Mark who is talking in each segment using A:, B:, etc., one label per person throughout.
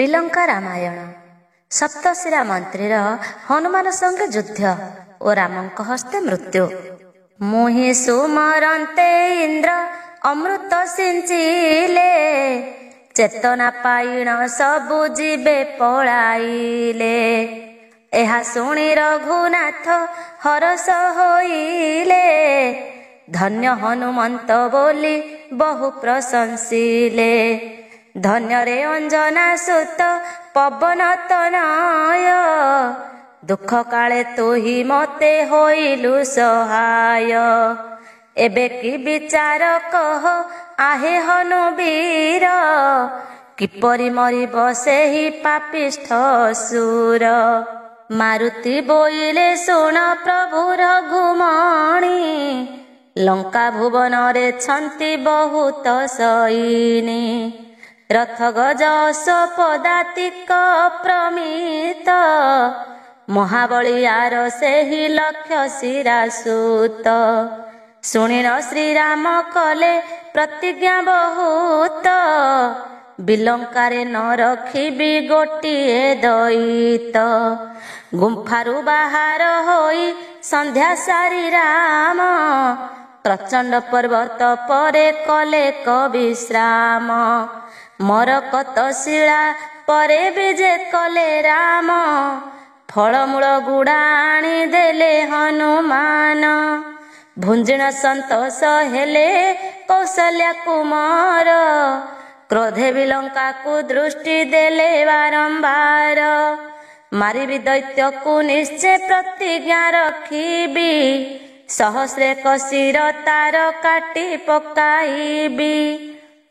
A: ବିଲଙ୍କା ରାମାୟଣ। ସପ୍ତଶିରା ମନ୍ତ୍ରୀର ହନୁମାନ ସଙ୍ଗେ ଯୁଦ୍ଧ ଓ ରାମଙ୍କ ହସ୍ତେ ମୃତ୍ୟୁ। ମୁହିଁ ସୁମରନ୍ତେ ଇନ୍ଦ୍ର ଅମୃତ ସିଞ୍ଚିଲେ, ଚେତନା ପାଇଣ ସବୁ ଯିବେ ପଳାଇଲେ। ଏହା ଶୁଣି ରଘୁନାଥ ହରଷ ହୋଇଲେ, ଧନ୍ୟ ହନୁମନ୍ତ ବୋଲି ବହୁ ପ୍ରଶଂସିଲେ। ଧନ୍ୟରେ ଅଞ୍ଜନା ସୁତ ପବନ ତନୟ, ଦୁଃଖ କାଳେ ତୁହି ମତେ ହୋଇଲୁ ସହାୟ। ଏବେ କି ବିଚାର କହ ଆହେ ହନୁବୀର, କିପରି ମରିବ ସେହି ପାପିଷ୍ଠ ସୁର। ମାରୁତି ବୋଇଲେ ଶୁଣ ପ୍ରଭୁ ରଘୁମଣି, ଲଙ୍କା ଭୁବନରେ ଛନ୍ତି ବହୁତ ସଇନି। ରଥ ଗଜ ଅଶ୍ୱପଦାତିକ ପ୍ରମିତ, ମହାବଳିଆର ସେହି ଲକ୍ଷ ଶିରା ସୁତ। ଶୁଣିନ ଶ୍ରୀରାମ କଲେ ପ୍ରତିଜ୍ଞା ବହୁତ, ବିଲଙ୍କାରେ ନ ରଖିବି ଗୋଟିଏ ଦଇତ। ଗୁମ୍ଫାରୁ ବାହାର ହୋଇ ସନ୍ଧ୍ୟା ସାରି ରାମ, ପ୍ରଚଣ୍ଡ ପର୍ବତ ପରେ କଲେ କବିଶ୍ରାମ। ମରକତ ଶିଳା ପରେ ବିଜେ କଲେ ରାମ, ଫଳମୂଳ ଗୁଡ଼ା ଆଣିଦେଲେ ହନୁମାନ। ଭୁଞ୍ଜିଣ ସନ୍ତୋଷ ହେଲେ କୌଶଲ୍ୟା କୁମାର, କ୍ରୋଧେ ବିଲଙ୍କାକୁ ଦୃଷ୍ଟି ଦେଲେ ବାରମ୍ବାର। ମାରିବି ଦୈତ୍ୟକୁ ନିଶ୍ଚୟ ପ୍ରତିଜ୍ଞା ରଖିବି, ସହସ୍ରେ କଶିର ତାର କାଟି ପକାଇବି।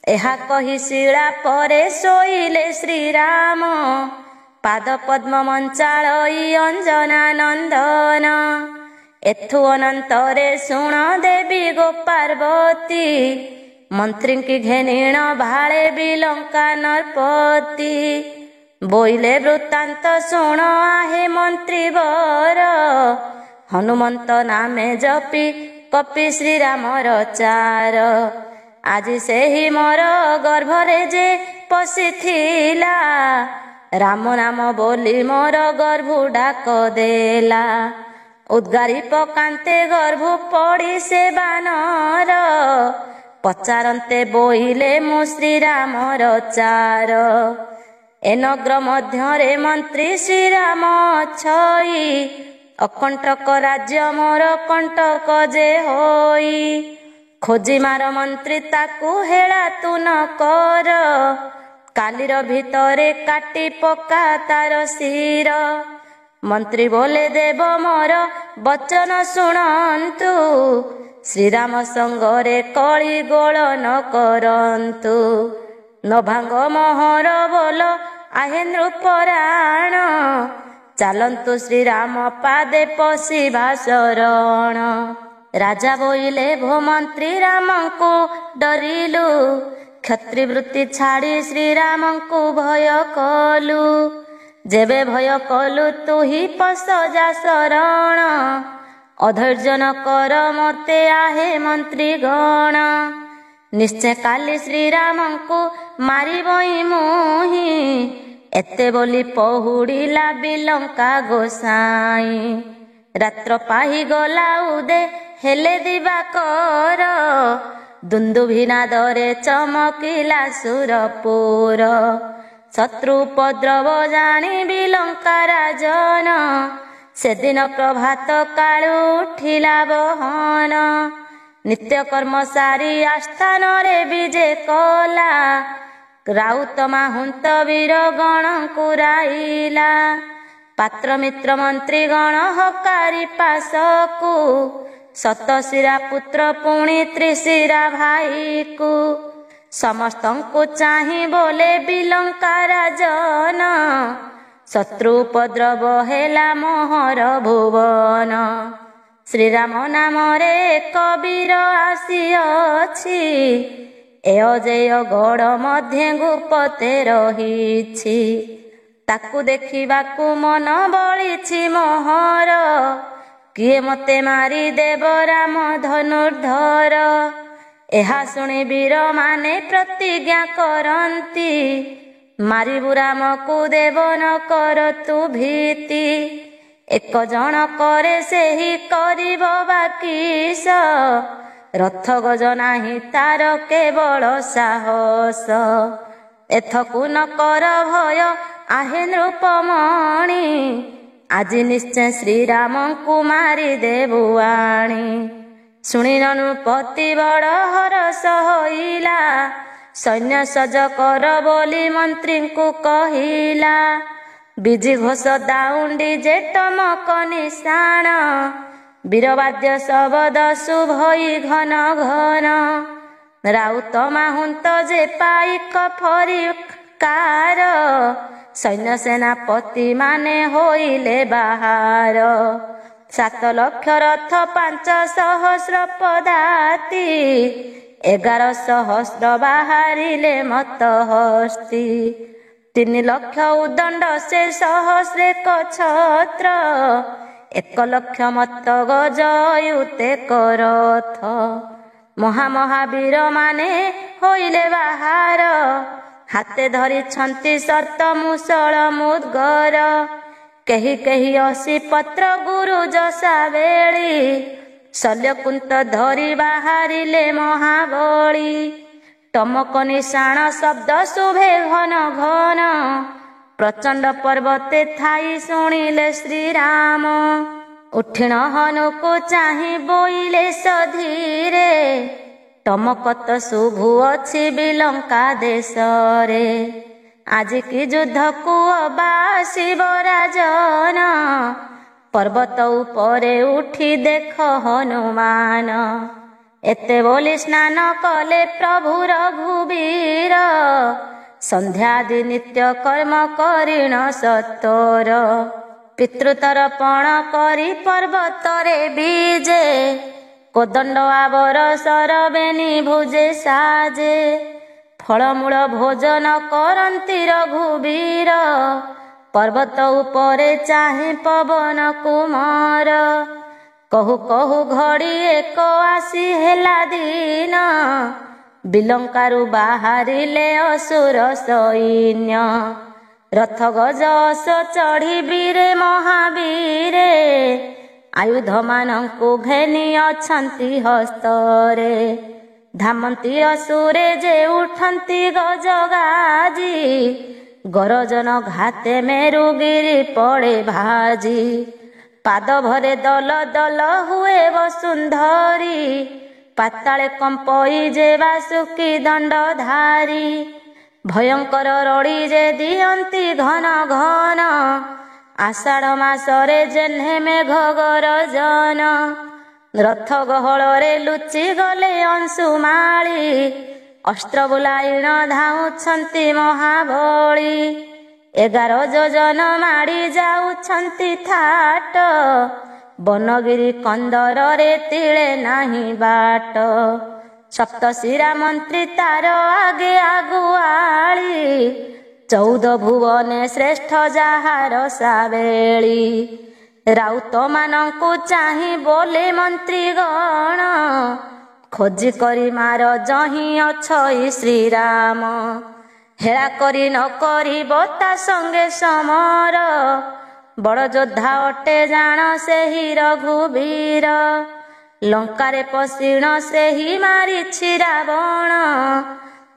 A: ଏହା କହି ଶିଳା ପରେ ଶୋଇଲେ ଶ୍ରୀରାମ, ପାଦ ପଦ୍ମ ମଞ୍ଚାଳଇ ଅଞ୍ଜନା ନନ୍ଦନ। ଏଥୁ ଅନନ୍ତରେ ଶୁଣ ଦେବୀ ଗୋ ପାର୍ବତୀ, ମନ୍ତ୍ରୀଙ୍କି ଘେନିଣ ଭାଳେ ବିଲଙ୍କା ନରପତି। ବୋଇଲେ ବୃତ୍ତାନ୍ତ ଶୁଣ ଆହେ ମନ୍ତ୍ରୀ ବର, ହନୁମନ୍ତ ନାମେ ଜପି କପି ଶ୍ରୀରାମର ଚାର। ଆଜି ସେହି ମୋର ଗର୍ଭରେ ଯେ ପଶିଥିଲା, ରାମ ନାମ ବୋଲି ମୋର ଗର୍ଭ ଡାକ ଦେଲା। ଉଦ୍ଗାରି ପକାନ୍ତେ ଗର୍ଭ ପଡ଼ି ସେ ବାନର, ପଚାରନ୍ତେ ବୋଇଲେ ମୁଁ ଶ୍ରୀରାମର ଚାର। ଏ ନଗ୍ର ମଧ୍ୟରେ ମନ୍ତ୍ରୀ ଶ୍ରୀରାମ ଅଛଇ, ଅକଣ୍ଟକ ରାଜ୍ୟ ମୋର କଣ୍ଟକ ଯେ ହୋଇ। ଖୋଜି ମାର ମନ୍ତ୍ରୀ ତାକୁ ହେଳା ତୁ ନ କର, କାଲିର ଭିତରେ କାଟି ପକା ତାର ଶିର। ମନ୍ତ୍ରୀ ବୋଲେ ଦେବ ମୋର ବଚନ ଶୁଣନ୍ତୁ, ଶ୍ରୀରାମ ସଙ୍ଗରେ କଳି ଗୋଳ ନ କରନ୍ତୁ। ନଭାଙ୍ଗ ମୋହର ବୋଲ ଆହେ ନୃପରାଣ, ଚାଲନ୍ତୁ ଶ୍ରୀରାମ ପାଦେ ପଶିବା ଶରଣ। ରାଜା ବୋଇଲେ ଭୋ ମନ୍ତ୍ରୀ ରାମଙ୍କୁ ଡରିଲୁ, କ୍ଷତ୍ରିବୃତ୍ତି ଛାଡ଼ି ଶ୍ରୀରାମଙ୍କୁ ଭୟ କଲୁ। ଯେବେ ଭୟ କଲୁ ତୁହି ପଶ ଯା ଶରଣ, ଅଧୈର୍ଯ୍ୟ ନ କର ମୋତେ ଆହେ ମନ୍ତ୍ରୀ ଗଣ। ନିଶ୍ଚୟ କାଲି ଶ୍ରୀରାମଙ୍କୁ ମାରିବଇ ମୁହିଁ, ଏତେ ବୋଲି ପହୁଡ଼ିଲା ବିଲଙ୍କା ଗୋସାଇଁ। ରାତ୍ର ପାହିଗଲା ଉଦେ ହେଲେ ଦିବାକର, ଦୁନ୍ଦୁଭିନାଦରେ ଚମକିଲା ସୁରପୁର। ଶତ୍ରୁ ଉପଦ୍ରବ ଜାଣି ବିଲଙ୍କା ରାଜନ, ସେଦିନ ପ୍ରଭାତ କାଳୁ ଉଠିଲା ବହନ। ନିତ୍ୟକର୍ମ ସାରି ଆସ୍ଥାନରେ ବିଜେ କଲା, ରାଉତ ମାହୁନ୍ତ ବୀର ଗଣଙ୍କୁ ରାଇଲା। ପାତ୍ର ମିତ୍ର ମନ୍ତ୍ରୀ ଗଣ ହକାରି ପାଶକୁ, ସତଶିରା ପୁତ୍ର ପୁଣି ତ୍ରିଶିରା ଭାଇକୁ। ସମସ୍ତଙ୍କୁ ଚାହିଁ ବୋଲେ ବିଲଙ୍କା ରାଜନ, ଶତ୍ରୁ ଉପଦ୍ରବ ହେଲା ମୋହର ଭୁବନ। ଶ୍ରୀରାମ ନାମରେ ଏକ ବୀର ଆସିଅଛି, ଏ ଅଜେୟ ଗଡ଼ ମଧ୍ୟେ ଗୁପତେ ରହିଛି। ତାକୁ ଦେଖିବାକୁ ମନ ବଳିଛି ମୋହର, କିଏ ମତେ ମାରିଦେବ ରାମ ଧନୁର୍ଦ୍ଧର। ଏହା ଶୁଣି ବୀରମାନେ ପ୍ରତିଜ୍ଞା କରନ୍ତି, ମାରିବୁ ରାମକୁ ଦେବ ନ କର ତୁ ଭୀତି। ଏକ ଜଣ କରେ ସେହି କରିବ ବାକିସ। ରଥ ଗଜ ନାହିଁ ତାର କେବଳ ସାହସ। ଏଥକୁ ନ କର ଭୟ ଆହେ ନୃପମଣି। ଆଜି ନିଶ୍ଚୟ ଶ୍ରୀରାମଙ୍କୁ ମାରିଦେବୁ ଆଣି। ଶୁଣିଲ ନୃପତି ବଡ଼ ହରଷ ହୋଇଲା। ସୈନ୍ୟ ସଜ କର ବୋଲି ମନ୍ତ୍ରୀଙ୍କୁ କହିଲା। ବିଜି ଘୋଷ ଦାଉଣ୍ଡି ଜେଟମକ ନିଶାଣ। ବୀରବାଦ୍ୟ ଶବଦ ଶୁଭଇ ଘନ ଘନ। ରାଉତ ମାହୁନ୍ତ ଯେ ପାଇକ ଫରିକାର। ସୈନ୍ୟ ସେନାପତି ମାନେ ହୋଇଲେ ବାହାର। 7 ଲକ୍ଷ ରଥ 5 ସହସ୍ର ପଦାତି। 11 ସହସ୍ର ବାହାରିଲେ ମତ ହସ୍ତି। 3 ଲକ୍ଷ ଉଦଣ୍ଡ ସେ ସହସ୍ରେକ ଛତ୍ର। 1 ଲକ୍ଷ ମତ ଗଜ ୟୁତେକ ରଥ। ମହାମହାବୀର ମାନେ ହୋଇଲେ ବାହାର। ହାତେ ଧରିଛନ୍ତି ସର୍ତ୍ତ ମୂଷଳ ମୁଦ୍ଗର। କେହି କେହି 80 ପତ୍ର ଗୁରୁ ଯଶା ବେଳି। ଶଲ୍ୟକୁନ୍ତ ଧରି ବାହାରିଲେ ମହାବଳୀ। ଟମକ ନିଶାଣ ଶବ୍ଦ ଶୁଭେ ଘନ ଘନ। ପ୍ରଚଣ୍ଡ ପର୍ବତେ ଥାଇ ଶୁଣିଲେ ଶ୍ରୀରାମ। ଉଠିଣ ହନୁକୁ ଚାହିଁ ବୋଇଲେ ସଧୀରେ। ଟମକ ତ ଶୁଭୁଅଛି ବିଲଙ୍କା ଦେଶରେ। ଆଜି କି ଯୁଦ୍ଧକୁ ଅବା ଆସିବ ରାଜନ। ପର୍ବତ ଉପରେ ଉଠି ଦେଖ ହନୁମାନ। ଏତେ ବୋଲି ସ୍ନାନ କଲେ ପ୍ରଭୁ ରଘୁବୀର। ସନ୍ଧ୍ୟାଦି ନିତ୍ୟ କର୍ମ କରିଣ ସତୋର। ପିତୃତର୍ପଣ କରି ପର୍ବତରେ ବିଜେ। କୋଦଣ୍ଡ ଆବର ସରବେନି ଭୁଜେ ସାଜେ। ଫଳମୂଳ ଭୋଜନ କରନ୍ତି ରଘୁବୀର। ପର୍ବତ ଉପରେ ଚାହିଁ ପବନ କୁମାର। କହୁ କହୁ ଘଡ଼ି ଏକ ଆସି ହେଲା ଦିନ। ବିଲଙ୍କାରୁ ବାହାରିଲେ ଅସୁର ସୈନ୍ୟ। ରଥ ଗଜ ଅଶ ଚଢ଼ି ବୀରେ ମହାବୀରେ। ଆୟୁଧ ମାନଙ୍କୁ ଘେନି ଅଛନ୍ତି ହସ୍ତରେ। ଧାମନ୍ତି ଅସୁରେ ଯେ ଉଠନ୍ତି ଗଜଗାଜି। ଗରଜନ ଘାତେ ମେରୁଗିରି ପଡ଼େ ଭାଜି। ପାଦ ଭରେ ଦଲ ଦଲ ହୁଏ ବସୁନ୍ଧରୀ। ପାତାଳେ କମ୍ପଇ ଯେ ବାସୁକି ଦଣ୍ଡଧାରୀ। ଭୟଙ୍କର ରଡ଼ି ଯେ ଦିଅନ୍ତି ଘନ ଘନ। ଆଷାଢ଼ ମାସରେ ଯେହ୍ନେ ମେଘ ଗରଜନ। ରଥ ଗହଳରେ ଲୁଚି ଗଲେ ଅଂଶୁମାଳି। ଅସ୍ତ୍ର ବୁଲାଇଣ ଧାଉଛନ୍ତି ମହାବଳୀ। 11 ଯୋଜନ ମାଡ଼ି ଯାଉଛନ୍ତି ଥାଟ। ବନଗିରି କନ୍ଦରରେ ତିଳେ ନାହିଁ ବାଟ। ସପ୍ତଶିରା ମନ୍ତ୍ରୀ ତାର ଆଗେ ଆଗୁଆଳି। 14 ଭୁବନେ ଶ୍ରେଷ୍ଠ ଯାହାର ସାବେଳି। ରାଉତ ମାନଙ୍କୁ ଚାହିଁ ବୋଲେ ମନ୍ତ୍ରୀ ଗଣ। ଖୋଜି କରି ମାର ଯହିଁ ଅଛଇ ଶ୍ରୀରାମ। ହେଳା କରି ନ କରିବ ତା ସଙ୍ଗେ ସମର। ବଡ଼ ଯୋଦ୍ଧା ଅଟେ ଜାଣ ସେହି ରଘୁବୀର। ଲଙ୍କାରେ ପଶିଣ ସେହି ମାରିଛି ରାବଣ।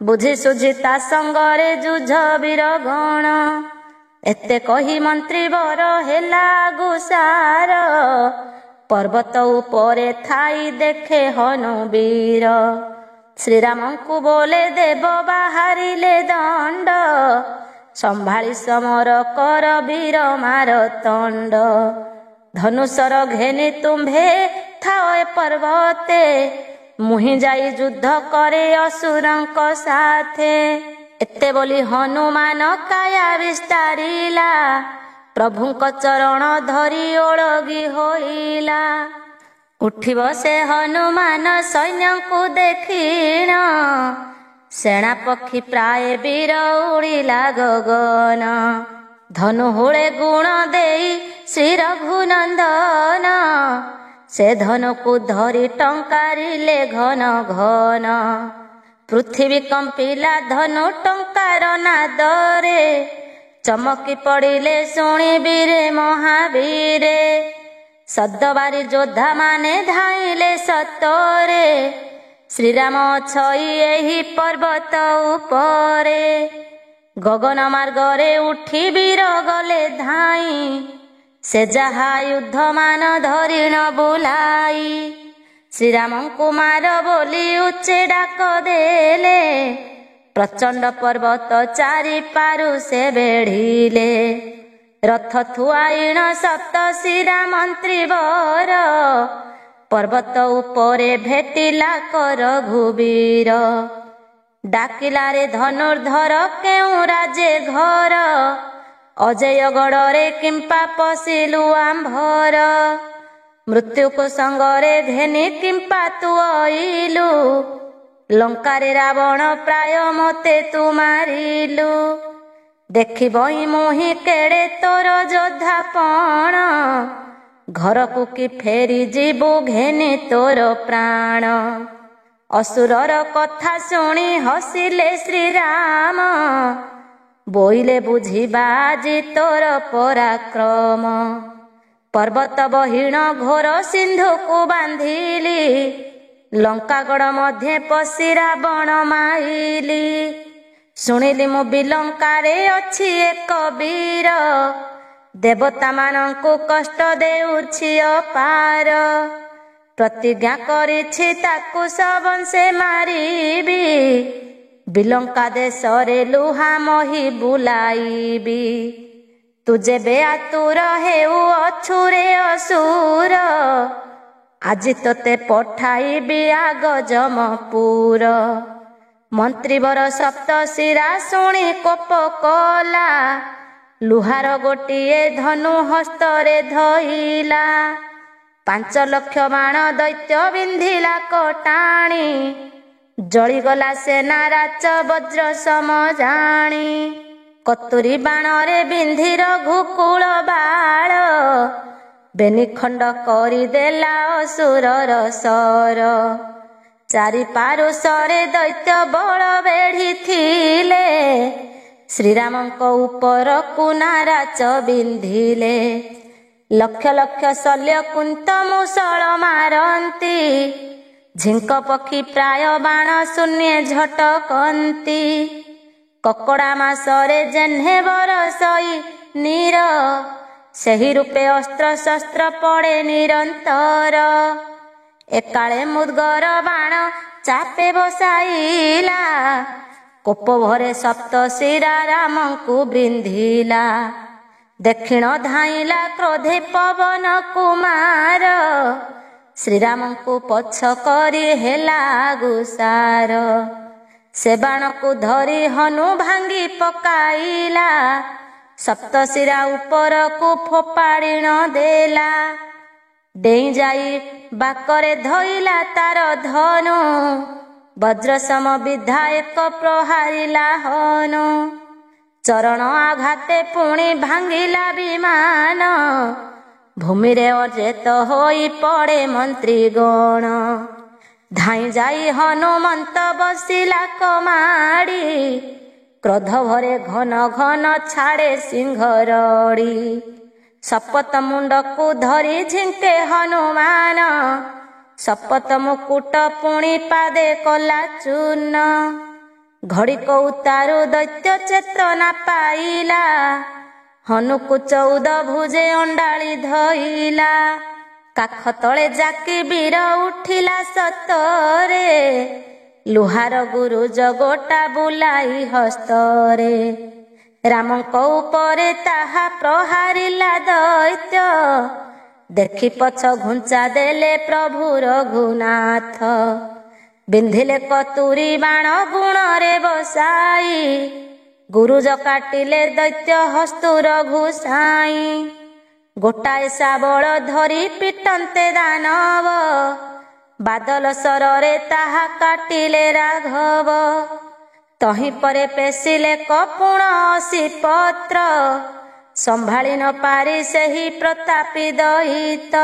A: ବୁଝି ସୁଝି ତା ସଙ୍ଗରେ ଯୁଝ ବୀର ଗଣ। ଏତେ କହି ମନ୍ତ୍ରୀ ବର ହେଲା ଗୁସାର। ପର୍ବତ ଉପରେ ଥାଇ ଦେଖେ ହନୁବୀର। ଶ୍ରୀରାମଙ୍କୁ ବୋଲେ ଦେବ ବାହାରିଲେ ଦଣ୍ଡ। ସମ୍ଭାଳି ସମର କର ବୀର ମାର ତଣ୍ଡ। ଧନୁଷର ଘେନି ତୁମ୍ଭେ ଥାଅ ଏ ପର୍ବତେ। ମୁହିଁ ଯାଇ ଯୁଦ୍ଧ କରେ ଅସୁରଙ୍କ ସାଥେ। ଏତେ ବୋଲି ହନୁମାନ କାୟା ବିସ୍ତାରିଲା। ପ୍ରଭୁଙ୍କ ଚରଣ ଧରି ଓଳଗି ହୋଇଲା। ଉଠିବ ସେ ହନୁମାନ ସୈନ୍ୟଙ୍କୁ ଦେଖିଣ। ସେଣା ପକ୍ଷୀ ପ୍ରାୟ ବୀର ଉଡ଼ିଲା ଗଗନ। ଧନୁ ହୁଳେ ଗୁଣ ଦେଇ ଶ୍ରୀ ରଘୁନନ୍ଦନ। ସେ ଧନୁକୁ ଧରି ଟଙ୍କାରିଲେ ଘନ ଘନ। ପୃଥିବୀ କମ୍ପିଲା ଧନୁ ଟଙ୍କାର ନାଦରେ, ଚମକି ପଡ଼ିଲେ ଶୁଣିବିରେ ମହାବୀରେ। ସଦବାରି ଯୋଦ୍ଧା ମାନେ ଧାଇଁଲେ ସତରେ, ଶ୍ରୀରାମ ଅଛଇ ଏହି ପର୍ବତ ଉପରେ। ଗଗନ ମାର୍ଗରେ ଉଠି ବୀର ଗଲେ ଧାଇଁ, ସେ ଯାହା ଯୁଦ୍ଧମାନ ଧରିଣ ବୁଲାଇ। ଶ୍ରୀରାମଙ୍କୁ ମାର ବୋଲି ଉଚ୍ଚେ ଡାକ ଦେଲେ, ପ୍ରଚଣ୍ଡ ପର୍ବତ ଚାରିପାରୁ ସେ ବେଢ଼ିଲେ। ରଥ ଥୁଆଇଣ ସପ୍ତଶିରା ମନ୍ତ୍ରୀ ବର, ପର୍ବତ ଉପରେ ଭେଟିଲା କର ରଘୁବୀର। ଡାକିଲାରେ ଧନୁର୍ଦ୍ଧର କେଉଁ ରାଜେ ଘର, ଅଜେୟ ଗଡ଼ରେ କିମ୍ପା ପଶିଲୁ ଆମ୍ଭର। ମୃତ୍ୟୁକୁ ସଙ୍ଗରେ ଘେନି କିମ୍ପା ତୁ ଅଇଲୁ, ଲଙ୍କାରେ ରାବଣ ପ୍ରାୟ ମୋତେ ତୁ ମାରିଲୁ। ଦେଖିବଇ ମୁହିଁ କେଡ଼େ ତୋର ଯୋଦ୍ଧାପଣ, ଘରକୁ କି ଫେରି ଯିବୁ ଘେନି ତୋର ପ୍ରାଣ। ଅସୁରର କଥା ଶୁଣି ହସିଲେ ଶ୍ରୀରାମ, ବୋଇଲେ ବୁଝିବା ଆଜି ତୋର ପରାକ୍ରମ। ପର୍ବତ ବହିଣ ଘୋର ସିନ୍ଧୁକୁ ବାନ୍ଧିଲି, ଲଙ୍କାଗଡ଼ ମଧ୍ୟେ ପଶି ରାବଣ ମାଇଲି। ଶୁଣିଲି ମୁଁ ବିଲଙ୍କାରେ ଅଛି ଏକ ବୀର, ଦେବତାମାନଙ୍କୁ କଷ୍ଟ ଦେଉଛି ଅପାର। ପ୍ରତିଜ୍ଞା କରିଛି ତାକୁ ସବଂଶେ ମାରିବି, ବିଲଙ୍କା ଦେଶରେ ଲୁହା ମହି ବୁଲାଇବି। ତୁ ଯେବେ ଆତୁର ହେଉ ଅଛୁରେ ଅସୁର, ଆଜି ତୋତେ ପଠାଇବି ଆଗ ଯମପୁର। ମନ୍ତ୍ରୀବର ସପ୍ତଶିରା ଶୁଣି କୋପ କଲା, ଲୁହାର ଗୋଟିଏ ଧନୁ ହସ୍ତରେ ଧଇଲା। 5 ଲକ୍ଷ ବାଣ ଦୈତ୍ୟ ବିନ୍ଧିଲା କଟାଣି, ଜଳିଗଲା ସେନା ରାଚ ବଜ୍ର ସମ ଜାଣି। କତୁରୀ ବାଣରେ ବିନ୍ଧି ରଘୁକୁଳ ବାଳ, ବେନିଖଣ୍ଡ କରିଦେଲା ଅସୁରର ସର। ଚାରିପାରୁଷରେ ଦୈତ୍ୟ ବଳ ବେଢ଼ିଥିଲେ, ଶ୍ରୀରାମଙ୍କ ଉପରକୁ ନାରାଚ ବିନ୍ଧିଲେ। ଲକ୍ଷ ଲକ୍ଷ ଶଲ୍ୟ କୁନ୍ତ ମୁଷଳ ମାରନ୍ତି, ଝିଙ୍କ ପକ୍ଷୀ ପ୍ରାୟ ବାଣ ଶୂନ୍ୟେ ଝଟକନ୍ତି। କକଡ଼ା ମାସରେ ଯେହ୍ନେ ବରଷଇ ନୀର, ସେହି ରୂପେ ଅସ୍ତ୍ର ଶସ୍ତ୍ର ପଡ଼େ ନିରନ୍ତର। ଏକାଳେ ମୁଦ୍ଗର ବାଣ ଚାପେ ବସାଇଲା, କୋପ ଭରେ ସପ୍ତଶିରା ରାମଙ୍କୁ ବିନ୍ଧିଲା। ଦକ୍ଷିଣ ଧାଇଁଲା କ୍ରୋଧେ ପବନ କୁମାର, ଶ୍ରୀରାମଙ୍କୁ ପଛ କରି ହେଲା ଗୁସାର। ସେ ବାଣକୁ ଧରି ହନୁ ଭାଙ୍ଗି ପକାଇଲା, ସପ୍ତଶିରା ଉପରକୁ ଫୋପାଡ଼ିଣ ଦେଲା। ଡେଇଁ ଯାଇ ବାକରେ ଧଇଲା ତାର ଧନୁ, ବଜ୍ର ସମ ବିଧାୟକ ପ୍ରହାରିଲା ହନୁ। ଚରଣ ଆଘାତେ ପୁଣି ଭାଙ୍ଗିଲା ବିମାନ, ଭୂମିରେ ଅଚେତ ହୋଇ ପଡ଼େ ମନ୍ତ୍ରୀଗଣ। ଧାଇଁ ଯାଇ ହନୁମନ୍ତ ବସିଲା କମାଡ଼ି, କ୍ରୋଧ ଭରେ ଘନ ଘନ ଛାଡ଼େ ସିଂହରଡ଼ି। ଶପଥ ମୁଣ୍ଡକୁ ଧରି ଝିଙ୍କେ ହନୁମାନ, ଶପଥ ମୁକୁଟ ପୁଣି ପାଦେ କଲା ଚୂର୍ଣ୍ଣ। ଘଡ଼ିକ ଉତ୍ତାରୁ ଦୈତ୍ୟ ଚେତନା ପାଇଲା, ହନୁକୁ 14 ଭୁଜେ ଅଣ୍ଡାଳି ଧଇଲା। କାଖ ତଳେ ଜାକି ବୀର ଉଠିଲା ସତରେ, ଲୁହାର ଗୁରୁଜ ଗୋଟା ବୁଲାଇ ହସ୍ତରେ। ରାମଙ୍କ ଉପରେ ତାହା ପ୍ରହାରିଲା ଦୈତ୍ୟ, ଦେଖି ପଛ ଘୁଞ୍ଚା ଦେଲେ ପ୍ରଭୁ ରଘୁନାଥ। ବିନ୍ଧିଲେ କତୁରୀ ବାଣ ଗୁଣରେ ବସାଇ, ଗୁରୁଜ କାଟିଲେ ଦୈତ୍ୟ ହସ୍ତୁ ରଘୁସାଇଁ। ଗୋଟାଏ ଶାବଳ ଧରି ପିଟନ୍ତେ ଦାନବ, ବାଦଲ ସରରେ ତାହା କାଟିଲେ ରାଘବ। ତହିଁ ପରେ ପେଶିଲେ କପୁଣ 80 ପତ୍ର, ସମ୍ଭାଳି ନ ପାରି ସେହି ପ୍ରତାପୀ ଦଇତ।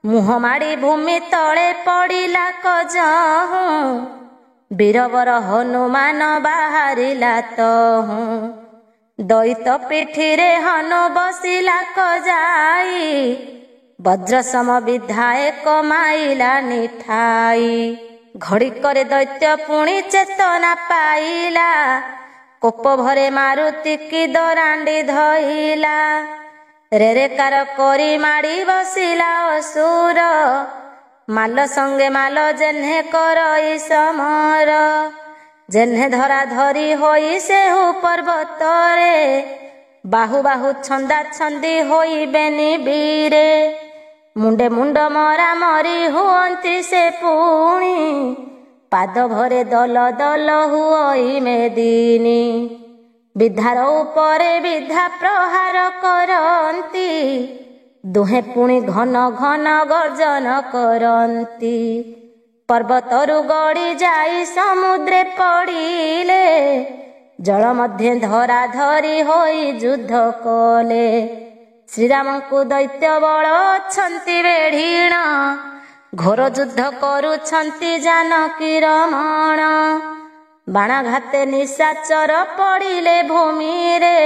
A: ମୁହଁ ମାଡ଼ି ଭୂମି ତଳେ ପଡ଼ିଲା କଜହୁଁ, ବୀରବର ହନୁମାନ ବାହାରିଲା ତହୁଁ। ଦଇତ ପିଠିରେ ହନୁ ବସିଲା କଜାଇ, ବଜ୍ର ସମ ବିଧାୟକ ମାଇଲା ନିଠାଇ। ଘଡ଼ିକରେ ଦୈତ୍ୟ ପୁଣି ଚେତନା ପାଇଲା, କୋପ ଭରେ ମାରୁତି କି ଦରାଣ୍ଡି ଧଇଲା। ରେରେକାର କରି ମାଡ଼ି ବସିଲା ଅସୁର, ମାଲ ସଙ୍ଗେ ମାଲ ଯେହ୍ନେ କରଇ ସମର। ଯେହ୍ନେ ଧରା ଧରି ହୋଇ ସେହୁ ପର୍ବତରେ, ବାହୁ ବାହୁ ଛନ୍ଦା ଛନ୍ଦି ହୋଇବେନି ବୀରେ। ମୁଣ୍ଡେ ମୁଣ୍ଡ ମରା ମରି ହୁଅନ୍ତି ସେ ପୁଣି, ପାଦ ଭରେ ଦଲ ଦଲ ହୁଅଇ ମେଦିନୀ। ବିଧାର ଉପରେ ବିଧା ପ୍ରହାର କରନ୍ତି, ଦୁହେଁ ପୁଣି ଘନ ଘନ ଗର୍ଜନ କରନ୍ତି। ପର୍ବତରୁ ଗଡ଼ି ଯାଇ ସମୁଦ୍ରେ ପଡ଼ିଲେ, ଜଳ ମଧ୍ୟେ ଧରା ଧରି ହୋଇ ଯୁଦ୍ଧ କଲେ। ଶ୍ରୀରାମଙ୍କୁ ଦୈତ୍ୟ ବଳ ଅଛନ୍ତି ବେଢ଼ିଣ, ଘୋର ଯୁଦ୍ଧ କରୁଛନ୍ତି ଜାନକୀ ରମଣ। ବାଣାଘାତେ ନିଶାଚର ପଡ଼ିଲେ ଭୂମିରେ,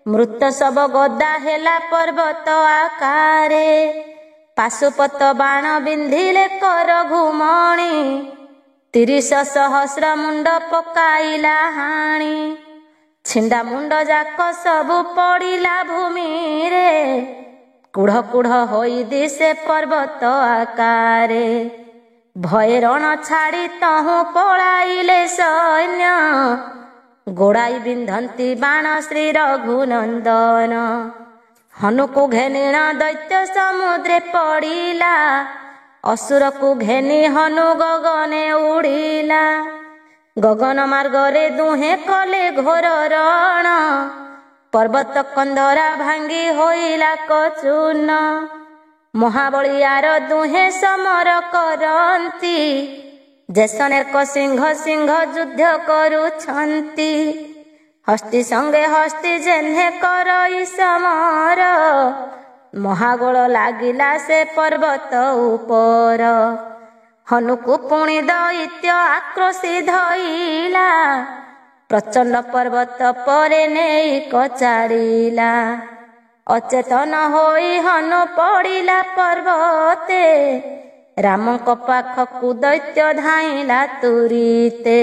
A: ମୃତ ଶବ ଗଦା ହେଲା ପର୍ବତ ଆକାରେ। ପାଶୁପତ ବାଣ ବିନ୍ଧିଲେ କର ଘୁମଣି, 30 ସହସ୍ର ମୁଣ୍ଡ ପକାଇଲା ହାଣି। ଛିଣ୍ଡା ମୁଣ୍ଡ ଯାକ ସବୁ ପଡ଼ିଲା ଭୂମିରେ, କୁଢ଼ କୁଢ଼ ହୋଇ ଦିଶେ ପର୍ବତ ଆକାରେ। ଭୟ ରଣ ଛାଡ଼ି ତହୁଁ ପଳାଇଲେ ସୈନ୍ୟ, ଗୋଡ଼ାଇ ବିନ୍ଧନ୍ତି ବାଣ ଶ୍ରୀ ରଘୁନନ୍ଦନ। ହନୁକୁ ଘେନିଣ ଦୈତ୍ୟ ସମୁଦ୍ରେ ପଡ଼ିଲା, ଅସୁରକୁ ଘେନି ହନୁ ଗଗନେ ଉଡ଼ିଲା। ଗଗନ ମାର୍ଗରେ ଦୁହେଁ କଲେ ଘୋର ରଣ, ପର୍ବତ କନ୍ଧରା ଭାଙ୍ଗି ହୋଇଲା କଚୂର୍ଣ୍ଣ। ମହାବଳିୟାର ଦୁହେଁ ସମର କରନ୍ତି, ଜେସନେକ ସିଂହ ସିଂହ ଯୁଦ୍ଧ କରୁଛନ୍ତି। ହସ୍ତି ସଙ୍ଗେ ହସ୍ତି ଯେହ୍ନେ କରଇ ସମର, ମହାଗୋଳ ଲାଗିଲା ସେ ପର୍ବତ ଉପର। ହନୁକୁ ପୁଣି ଦୈତ୍ୟ ଆକ୍ରୋଶି ଧଇଲା, ପ୍ରଚଣ୍ଡ ପର୍ବତ ପରେ ନେଇ କଚାଡ଼ିଲା। ଅଚେତନ ହୋଇ ହନୁ ପଡ଼ିଲା ପର୍ବତେ, ରାମଙ୍କ ପାଖକୁ ଦୈତ୍ୟ ଧାଇଁଲା ତୁରିତେ।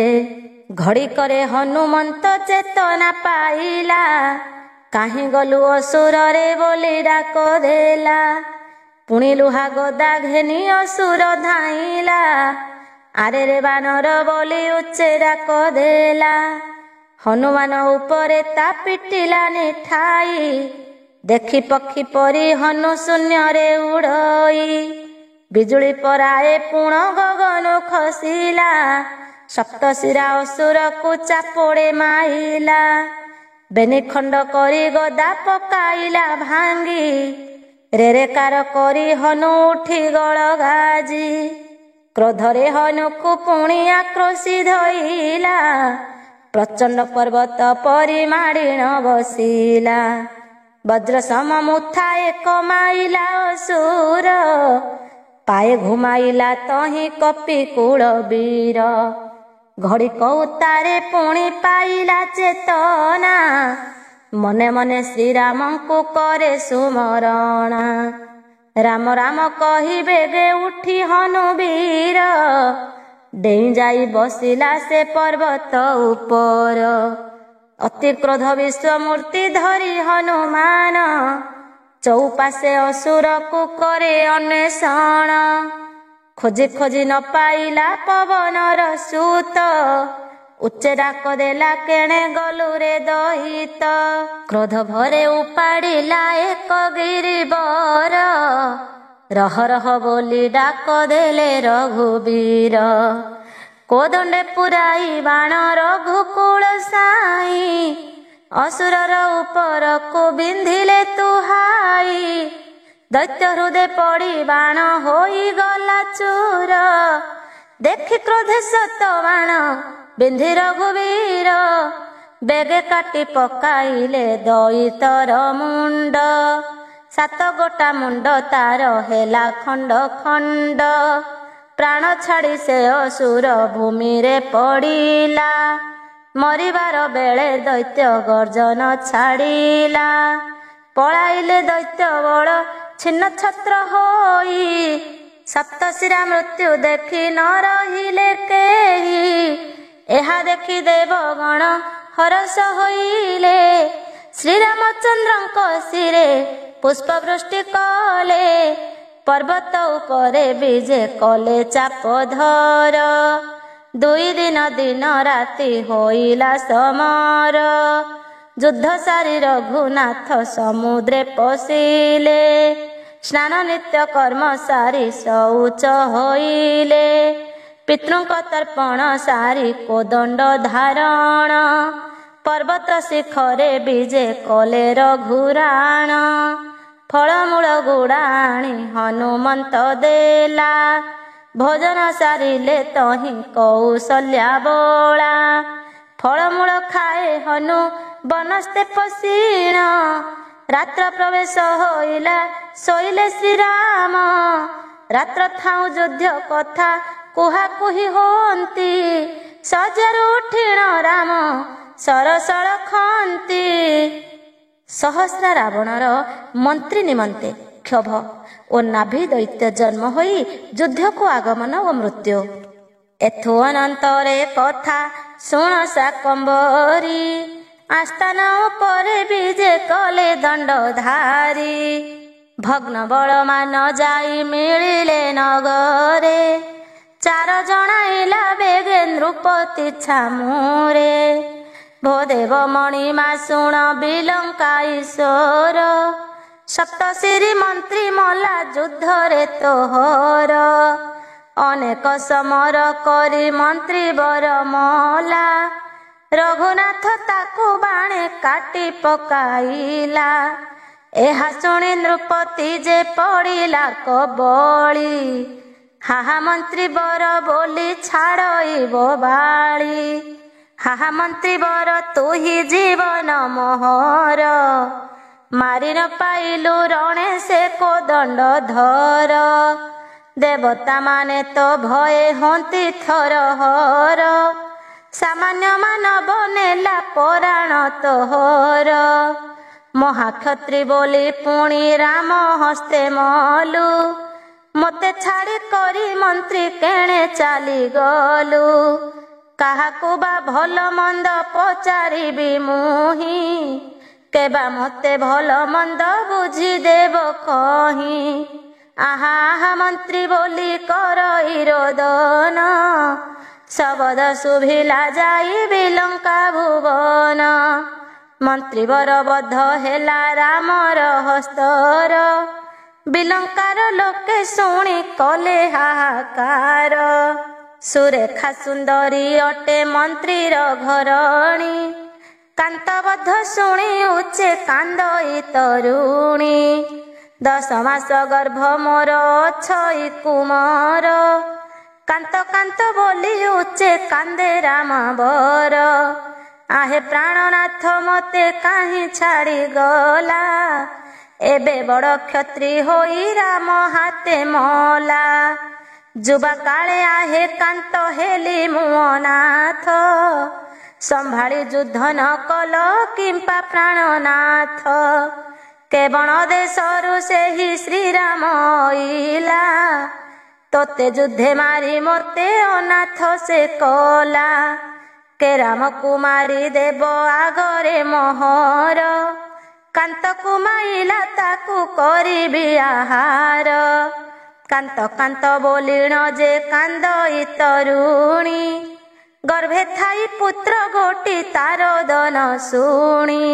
A: ଘଡ଼ିକରେ ହନୁମନ୍ତ ଚେତନା ପାଇଲା, କାହିଁ ଗଲୁ ଅସୁରରେ ବୋଲି ଡାକ ଦେଲା। ପୁଣି ଲୁହା ଗଦା ଘେନି ଅସୁର ଧାଇଁଲା, ଆରେ ରେ ବାନର ବୋଲି ଉଚ୍ଚେ ଡାକ ଦେଲା। ହନୁମାନ ଉପରେ ତା ପିଟିଲା ନିଠାଇ, ଦେଖି ପକ୍ଷୀ ପରି ହନୁ ଶୂନ୍ୟରେ ଉଡ଼ଇ। ବିଜୁଳି ପରାଏ ପୁଣ ଗଗନୁ ଖସିଲା, ସପ୍ତଶିରା ଅସୁରକୁ ଚାପୋଡ଼େ ମାଇଲା। ବେନି ଖଣ୍ଡ କରି ଗଦା ପକାଇଲା ଭାଙ୍ଗି, ରେରେକାର କରି ହନୁ ଉଠି ଗଳ ଗାଜି। କ୍ରୋଧରେ ହନୁକୁ ପୁଣି ଆକ୍ରୋଶି ଧଇଲା, ପ୍ରଚଣ୍ଡ ପର୍ବତ ପରି ମାଡ଼ିଣ ବସିଲା। ବଜ୍ର ସମ ମୁଥା ଏକ ମାଇଲା ଅସୁର, ପାଏ ଘୁମାଇଲା ତହିଁ କପି କୂଳ ବୀର। ଘଡ଼ିକ ଉତ୍ତାରେ ପୁଣି ପାଇଲା ଚେତନା, ମନେ ମନେ ଶ୍ରୀରାମଙ୍କୁ କରେ ସୁମରଣା। ରାମ ରାମ କହି ବେଗେ ଉଠି ହନୁ ବୀର, ଡେଇଁ ଯାଇ ବସିଲା ସେ ପର୍ବତ ଉପର। ଅତି କ୍ରୋଧ ବିଶ୍ୱମୂର୍ତ୍ତି ଧରି ହନୁମାନ, ଚଉପାଶେ ଅସୁରକୁ କରେ ଅନ୍ୱେଷଣ। ଖୋଜି ଖୋଜି ନ ପାଇଲା ପବନର ସୁତ, ଉଚ୍ଚେ ଡାକ ଦେଲା କେଣେ ଗଲୁ ରେ ଦହିତ। କ୍ରୋଧ ଭରେ ଉପାଡ଼ିଲା ଏକ ଗିରିବର, ରହ ରହ ବୋଲି ଡାକ ଦେଲେ ରଘୁବୀର। କୋଦଣ୍ଡେ ପୁରାଇ ବାଣ ରଘୁକୁଳ ସାଇ, ଅସୁରର ଉପରକୁ ବିନ୍ଧିଲେ ତୁହାଇ। ଦୈତ୍ୟ ହୃଦେ ପଡ଼ି ବାଣ ହୋଇଗଲା ଚୂର, ଦେଖି କ୍ରୋଧେ ସତ ବାଣ ବିନ୍ଧି ରଘୁବୀର। ବେଗେ କାଟି ପକାଇଲେ ଦଇତର ମୁଣ୍ଡ, 7 ଗୋଟା ମୁଣ୍ଡ ତାର ହେଲା ଖଣ୍ଡ ଖଣ୍ଡ। ପ୍ରାଣ ଛାଡ଼ି ସେ ଅସୁର ଭୂମିରେ ପଡ଼ିଲା। ମରିବାର ବେଳେ ଦୈତ୍ୟ ଗର୍ଜନ ଛାଡ଼ିଲା। ପଳାଇଲେ ଦୈତ୍ୟ ବଳ ଛିନ୍ନ ଛତ୍ର ହୋଇ। ସପ୍ତଶିରା ମୃତ୍ୟୁ ଦେଖି ନ ରହିଲେ କେହି। ଏହା ଦେଖି ଦେବଗଣ ହରଷ ହୋଇଲେ। ଶ୍ରୀରାମଚନ୍ଦ୍ରଙ୍କ ଶିରେ ପୁଷ୍ପବୃଷ୍ଟି କଲେ। ପର୍ବତ ଉପରେ ବିଜେ କଲେ ଚାପଧର। 2 ଦିନ ଦିନ ରାତି ହୋଇଲା ସମର। ଯୁଦ୍ଧ ସାରି ରଘୁନାଥ ସମୁଦ୍ରେ ପଶିଲେ। ସ୍ନାନ ନିତ୍ୟ କର୍ମ ସାରି ଶୌଚ ହୋଇଲେ। ପିତୃଙ୍କ ତର୍ପଣ ସାରି କୋଦଣ୍ଡ ଧାରଣ। ପର୍ବତ ଶିଖରେ ବିଜେ କଲେ ରଘୁରାଣ। ଫଳମୂଳ ଗୁଡ଼ା ଆଣି ହନୁମନ୍ତ ଦେଲା। ଭୋଜନ ସାରିଲେ ତହିଁ କୌଶଲ୍ୟା ବୋଳା। ଫଳମୂଳ ଖାଏ ହନୁ ବନସ୍ତେ ପଶିଣ। ରାତ୍ର ପ୍ରବେଶ ହୋଇଲା ଶୋଇଲେ ଶ୍ରୀରାମ। ରାତ୍ର ଥାଉ ଯୁଦ୍ଧ କଥା କୁହାକୁହି ହୁଅନ୍ତି। ଶଯ୍ୟାରୁ ଉଠିଣ ରାମ ସରସଳ ଖନ୍ତି। ସହସ୍ର ରାବଣର ମନ୍ତ୍ରୀ ନିମନ୍ତେ କ୍ଷୋଭ ଓ ନାଭି ଦୈତ୍ୟ ଜନ୍ମ ହୋଇ ଯୁଦ୍ଧକୁ ଆଗମନ ଓ ମୃତ୍ୟୁ। ଏଥୁ ଅନନ୍ତରେ କଥା ଶୁଣ ଶାକମ୍ଭରୀ। ଆସ୍ଥାନ ଉପରେ ବିଜେ କଲେ ଦଣ୍ଡଧାରୀ। ଭଗ୍ନ ବଳମାନ ଯାଇ ମିଳିଲେ ନଗରେ। 4 ଜଣାଇଲା ବେଗେ ନୃପତି ଛାମୁରେ। ଭୋ ଦେବ ମଣିମା ଶୁଣ ବିଲଙ୍କା ଈଶ୍ୱର। ସପ୍ତଶିରି ମନ୍ତ୍ରୀ ମଲା ଯୁଦ୍ଧରେ ତୋହର। ଅନେକ ସମର କରି ମନ୍ତ୍ରୀ ବର ମଲା। ରଘୁନାଥ ତାକୁ ବାଣେ କାଟି ପକାଇଲା। ଏହା ଶୁଣି ନୃପତି ଯେ ପଡ଼ିଲା କବଳି। ହାହା ମନ୍ତ୍ରୀ ବର ବୋଲି ଛାଡ଼ଇବ ବାଳି। ହାହା ମନ୍ତ୍ରୀ ବର ତୁହି ଜୀବନ ମୋହର। ମାରି ନ ପାଇଲୁ ରଣେ ସେ କୋଦଣ୍ଡ ଧର। ଦେବତା ମାନେ ତ ଭଏ ହନ୍ତି ଥରହର। ସାମାନ୍ୟ ମାନବ ନେଲା ପରାଣ ତୋହର। ମହାକ୍ଷତ୍ରୀ ବୋଲି ପୁଣି ରାମ ହସ୍ତେ ମଲୁ। ମୋତେ ଛାଡ଼ି କରି ମନ୍ତ୍ରୀ କେଣେ ଚାଲିଗଲୁ। କାହାକୁ ବା ଭଲ ମନ୍ଦ ପଚାରିବି ମୁହିଁ। କେବା ମୋତେ ଭଲ ମନ୍ଦ ବୁଝିଦେବ କହିଁ। ଆହା ଆହା ମନ୍ତ୍ରୀ ବୋଲି କରଇ ରୋଦନ। ଶବଦ ଶୁଭିଲା ଯାଇ ବିଲଙ୍କା ଭୁବନ। ମନ୍ତ୍ରୀ ବର ବଧ ହେଲା ରାମର ହସ୍ତର। ବିଲଙ୍କାର ଲୋକେ ଶୁଣି କଲେ ହାହାକାର। ସୁରେଖା ସୁନ୍ଦରୀ ଅଟେ ମନ୍ତ୍ରୀର ଘରଣୀ। କାନ୍ତବଧ ଶୁଣି ଉଚ୍ଚେ କାନ୍ଦଇ ତରୁଣୀ। 10 ମାସ ଗର୍ଭ ମୋର ଅଛଇ କୁମର। କାନ୍ତ କାନ୍ତ ବୋଲି ଉଚ୍ଚେ କାନ୍ଦେ ରାମ ବର। ଆହେ ପ୍ରାଣନାଥ ମୋତେ କାହିଁ ଛାଡ଼ିଗଲା। ଏବେ ବଡ଼ କ୍ଷତ୍ରୀ ହୋଇ ରାମ ହାତେ ମଲା। ଯୁବା କାଳେ ଆହେ କାନ୍ତ ହେଲି ମୁଁ ଅନାଥ। ସମ୍ଭାଳି ଯୁଦ୍ଧ ନ କଲ କିମ୍ପା ପ୍ରାଣନାଥ। କେବଳ ଦେଶରୁ ସେହି ଶ୍ରୀରାମ ଅଇଲା। ତୋତେ ଯୁଦ୍ଧେ ମାରି ମୋତେ ଅନାଥ ସେ କଲା। କେ ରାମକୁ ମାରି ଦେବ ଆଗରେ ମୋହର। କାନ୍ତକୁ ମାଇଲା ତାକୁ କରିବି ଆହାର। କାନ୍ତ କାନ୍ତ ବୋଲିଣ ଯେ କାନ୍ଦଇ ତରୁଣୀ। ଗର୍ଭେ ଥାଇ ପୁତ୍ର ଗୋଟି ତାର ଦନ ଶୁଣି।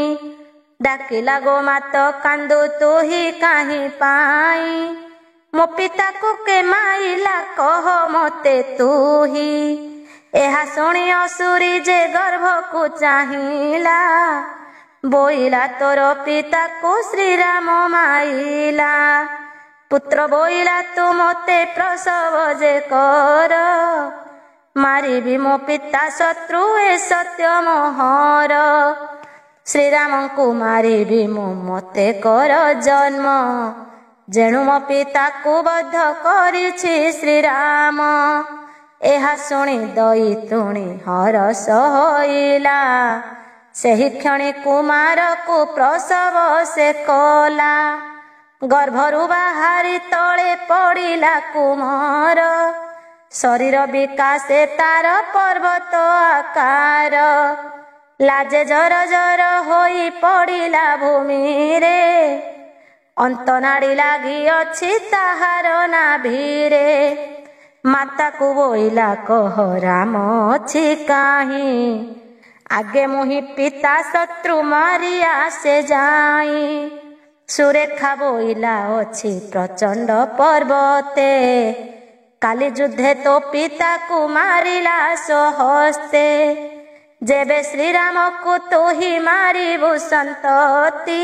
A: ଡାକିଲା ଗୋମାତ କାନ୍ଦୁ ତୁହି କାହିଁ ପାଇଁ। ମୋ ପିତାକୁ କେ ମାଇଲା କହ ମୋତେ ତୁହି। ଏହା ଶୁଣି ଅସୁରୀ ଯେ ଗର୍ଭକୁ ଚାହିଁଲା। ବୋଇଲା ତୋର ପିତାକୁ ଶ୍ରୀରାମ ମାଇଲା। ପୁତ୍ର ବୋଇଲା ତୁ ମୋତେ ପ୍ରସବ ଯେ କର। ମାରିବି ମୋ ପିତା ଶତ୍ରୁ ଏ ସତ୍ୟ ମୋହର। ଶ୍ରୀରାମଙ୍କୁ ମାରିବି ମୁଁ ମୋତେ କର ଜନ୍ମ। जेणु मो पिताକୁ बद्ध କରିଛି ଶ୍ରୀରାମ। ଏହା ଶୁଣି ଦଇତୁଣୀ ହରଷ ହୋଇଲା। ସେହି କ୍ଷଣି କୁମାରକୁ ପ୍ରସବ ସେ କଲା। ଗର୍ଭରୁ ବାହାରି ତଳେ ପଡ଼ିଲା କୁମାର। ଶରୀର ବିକାଶେ ତାର ପର୍ବତ ଆକାର। ଲାଜେ ଜର ଜର ହୋଇ ପଡ଼ିଲା ଭୂମିରେ। ଅନ୍ତନାଡ଼ି ଲାଗିଅଛି ତାହାର ନାଭିରେ। ମାତାକୁ ବୋଇଲା କହ ରାମ ଅଛି କାହିଁ। ଆଗେ ମୁହିଁ ପିତା ଶତ୍ରୁ ମାରି ଆସେ ଯାଇ। ସୁରେଖା ବୋଇଲା ଅଛି ପ୍ରଚଣ୍ଡ ପର୍ବତେ। କାଲି ଯୁଦ୍ଧେ ତୋ ପିତାକୁ ମାରିଲା ସହସ୍ତେ। ଯେବେ ଶ୍ରୀରାମକୁ ତୁ ହିଁ ମାରିବୁ ସନ୍ତତି।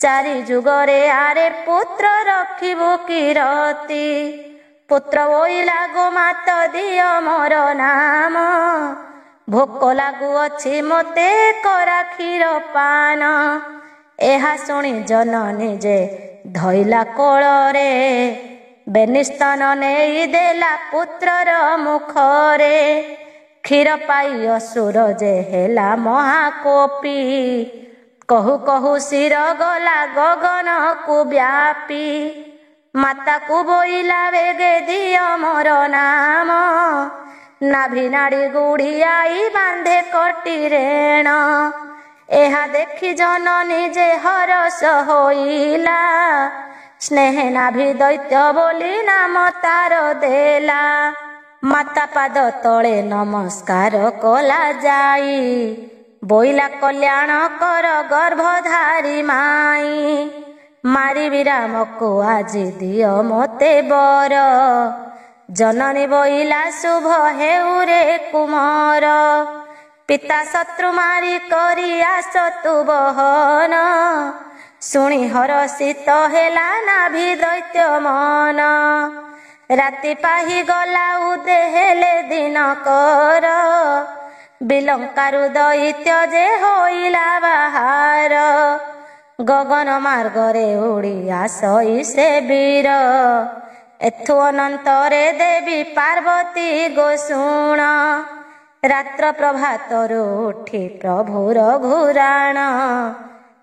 A: ଚାରି ଯୁଗରେ ଆରେ ପୁତ୍ର ରଖିବୁ କିରତି। ପୁତ୍ର ବୋଇଲା ଗୋମାତ ଦିଅ ମୋର ନାମ। ଭୋକ ଲାଗୁଅଛି ମୋତେ କରା କ୍ଷୀର ପାନ। ଏହା ଶୁଣି ଜନନୀ ଯେ ଧଇଲା କୋଳରେ। ବେନିସ୍ତନ ନେଇ ଦେଲା ପୁତ୍ରର ମୁଖରେ। କ୍ଷୀର ପାଇ ଅସୁର ଯେ ହେଲା ମହାକୋପୀ। କହୁ କହୁ ଶିର ଗଲା ଗଗନକୁ ବ୍ୟାପି। ମାତାକୁ ବୋଇଲା ବେଗେ ଦିଅ ମୋର ନାମ। ନାଭି ନାଡ଼ି ଗୁଡ଼ିଆଇ ବାନ୍ଧେ କଟି ରେଣ। ଏହା ଦେଖି ଜନନୀ ଯେ ହରଷ ହୋଇଲା। ସ୍ନେହ ନାଭି ଦୈତ୍ୟ ବୋଲି ନାମ ତାର ଦେଲା। ମାତା ପାଦ ତଳେ ନମସ୍କାର କଲା ଯାଇ। ବୋଇଲା କଲ୍ୟାଣ କର ଗର୍ଭଧାରୀ ମାଇ। ମାରିବି ରାମକୁ ଆଜି ଦିଅ ମୋତେ ବର। ଜନନୀ ବୋଇଲା ଶୁଭ ହେଉରେ କୁମାର। ପିତା ଶତ୍ରୁ ମାରି କରି ଆସ ତୁ ବହନ। ଶୁଣି ହରଷିତ ହେଲା ନାଭି ଦୈତ୍ୟ ମନ। ରାତି ପାହି ଗଲା ଉଦେ ହେଲେ ଦିନକର। ବିଲଙ୍କାରୁ ଦୈତ୍ୟ ଯେ ହୋଇଲା ବାହାର। ଗଗନ ମାର୍ଗରେ ଉଡ଼ି ଆସଇ ସେ ବୀର। ଏଥୁ ଅନନ୍ତରେ ଦେବୀ ପାର୍ବତୀ ଗୋଶୁଣ। ରାତ୍ର ପ୍ରଭାତରୁ ଉଠି ପ୍ରଭୁର ଘୁରାଣ।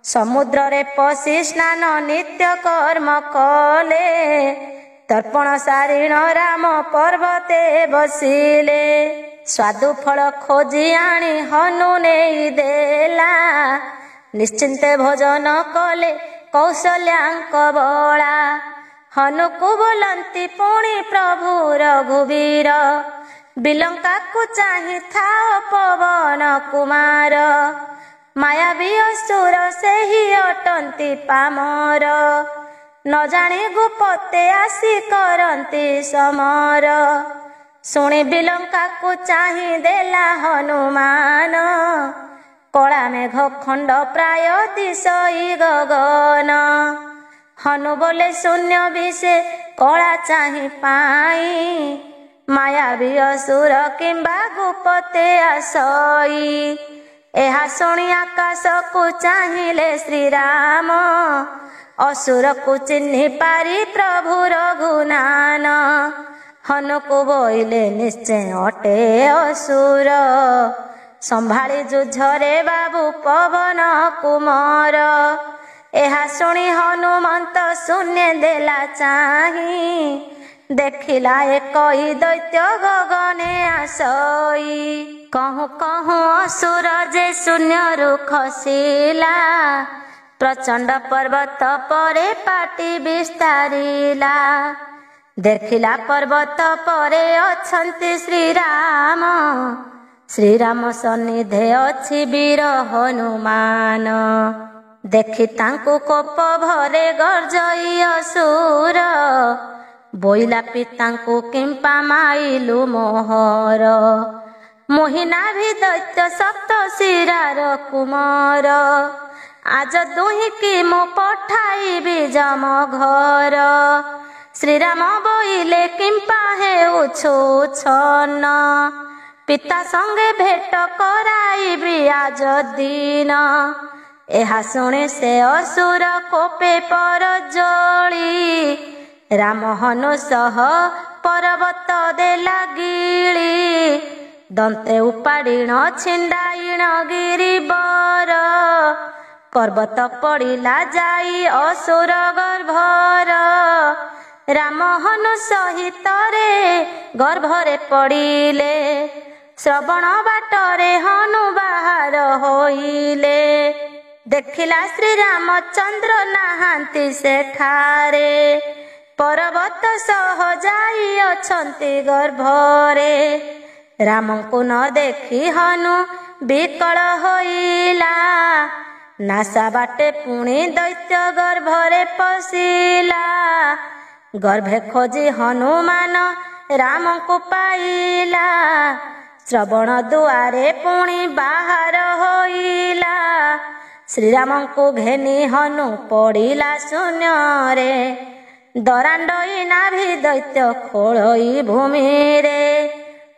A: ସମୁଦ୍ରରେ ପଶି ସ୍ନାନ ନିତ୍ୟ କର୍ମ କଲେ। ତର୍ପଣ ସାରିଣ ରାମ ପର୍ବତେ ବସିଲେ। ସ୍ୱାଦୁ ଫଳ ଖୋଜି ଆଣି ହନୁ ନେଇ ଦେଲା। ନିଶ୍ଚିନ୍ତେ ଭୋଜନ କଲେ କୌଶଲ୍ୟାଙ୍କ ବଳା। ହନୁକୁ ବୋଲନ୍ତି ପୁଣି ପ୍ରଭୁ ରଘୁବୀର। ବିଲଙ୍କାକୁ ଚାହିଁ ଥାଅ ପବନ କୁମାର। ମାୟାବୀ ଅସୁର ସେହି ଅଟନ୍ତି ପାମର। ନ ଜାଣି ଗୋପତେ ଆସି କରନ୍ତି ସମର। ଶୁଣି ବିଲଙ୍କାକୁ ଚାହିଁ ଦେଲା ହନୁମାନ। କଳା ମେଘ ଖଣ୍ଡ ପ୍ରାୟ ଦିଶଇ ଗଗନ। ହନୁ ବୋଲେ ଶୂନ୍ୟ ବିଷେ କଳା ଚାହିଁ ପାଇ। ମାୟାବୀ ଅସୁର କିମ୍ବା ଗୋପତେ ଆସଇ। ଏହା ଶୁଣି ଆକାଶକୁ ଚାହିଁଲେ ଶ୍ରୀରାମ। ଅସୁରକୁ ଚିହ୍ନି ପାରି ପ୍ରଭୁ ରଘୁନାନ। ହନୁକୁ ବୋଇଲେ ନିଶ୍ଚୟ ଅଟେ ଅସୁର। ସମ୍ଭାଳି ଯୁଝରେ ବାବୁ ପବନ କୁମାର। ଏହା ଶୁଣି ହନୁମନ୍ତ ଶୂନ୍ୟ ଦେଲା ଚାହିଁ। ଦେଖିଲା ଏକଇ ଦୈତ୍ୟ ଗଗନେ ଆସଇ। କହୁଁ କହୁଁ ଅସୁର ଯେ ଶୂନ୍ୟରୁ ଖସିଲା। ପ୍ରଚଣ୍ଡ ପର୍ବତ ପରେ ପାଟି ବିସ୍ତାରିଲା। ଦେଖିଲା ପର୍ବତ ପରେ ଅଛନ୍ତି ଶ୍ରୀରାମ। ଶ୍ରୀରାମ ସନ୍ନିଧେ ଅଛି ବୀର ହନୁମାନ। ଦେଖି ତାଙ୍କୁ କୋପ ଭରେ ଗର୍ଜଇ ଅସୁର। ବୋଇଲା ପିତାଙ୍କୁ କିମ୍ପା ମାଇଲୁ ମୋହର। ମୁହିଁ ନାଭି ଦୈତ୍ୟ ସପ୍ତ ଶିରାର କୁମାର। ଆଜ ଦୁହିଁକି ମୁଁ ପଠାଇବି ଯମ ଘର। ଶ୍ରୀରାମ ବୋଇଲେ କିମ୍ପା ହେଉଛୁ ଛନ୍ନ। ପିତା ସଙ୍ଗେ ଭେଟ କରାଇବି ଆଜ ଦିନ। ଏହା ଶୁଣି ସେ ଅସୁର କୋପେ ପର ଜଳି ରାମ ହନୁ ସହ ପର୍ବତ ଦେଲା ଗିଳି ଦନ୍ତେ ଉପାଡ଼ିଣ ଛିଣ୍ଡାଇଣ ଗିରିବର ପର୍ବତ ପଡ଼ିଲା ଯାଇ ଅସୁର ଗର୍ଭର ରାମ ହନୁ ସହିତରେ ଗର୍ଭରେ ପଡ଼ିଲେ ଶ୍ରବଣ ବାଟରେ ହନୁ ବାହାର ହୋଇଲେ ଦେଖିଲା ଶ୍ରୀରାମଚନ୍ଦ୍ର ନାହାନ୍ତି ସେଠାରେ ପର୍ବତ ସହ ଯାଇ ଅଛନ୍ତି ଗର୍ଭରେ ରାମଙ୍କୁ ନ ଦେଖି ହନୁ ବିକଳ ହୋଇଲା ନାସା ବାଟେ ପୁଣି ଦୈତ୍ୟ ଗର୍ଭରେ ପଶିଲା ଗର୍ଭେ ଖୋଜି ହନୁମାନ ରାମଙ୍କୁ ପାଇଲା ଶ୍ରବଣ ଦୁଆରେ ପୁଣି ବାହାର ହୋଇଲା ଶ୍ରୀରାମଙ୍କୁ ଘେନି ହନୁ ପଡ଼ିଲା ଶୂନ୍ୟରେ ଦରାଣ୍ଡଇ ନାଭି ଦୈତ୍ୟ ଖୋଳଇ ଭୂମିରେ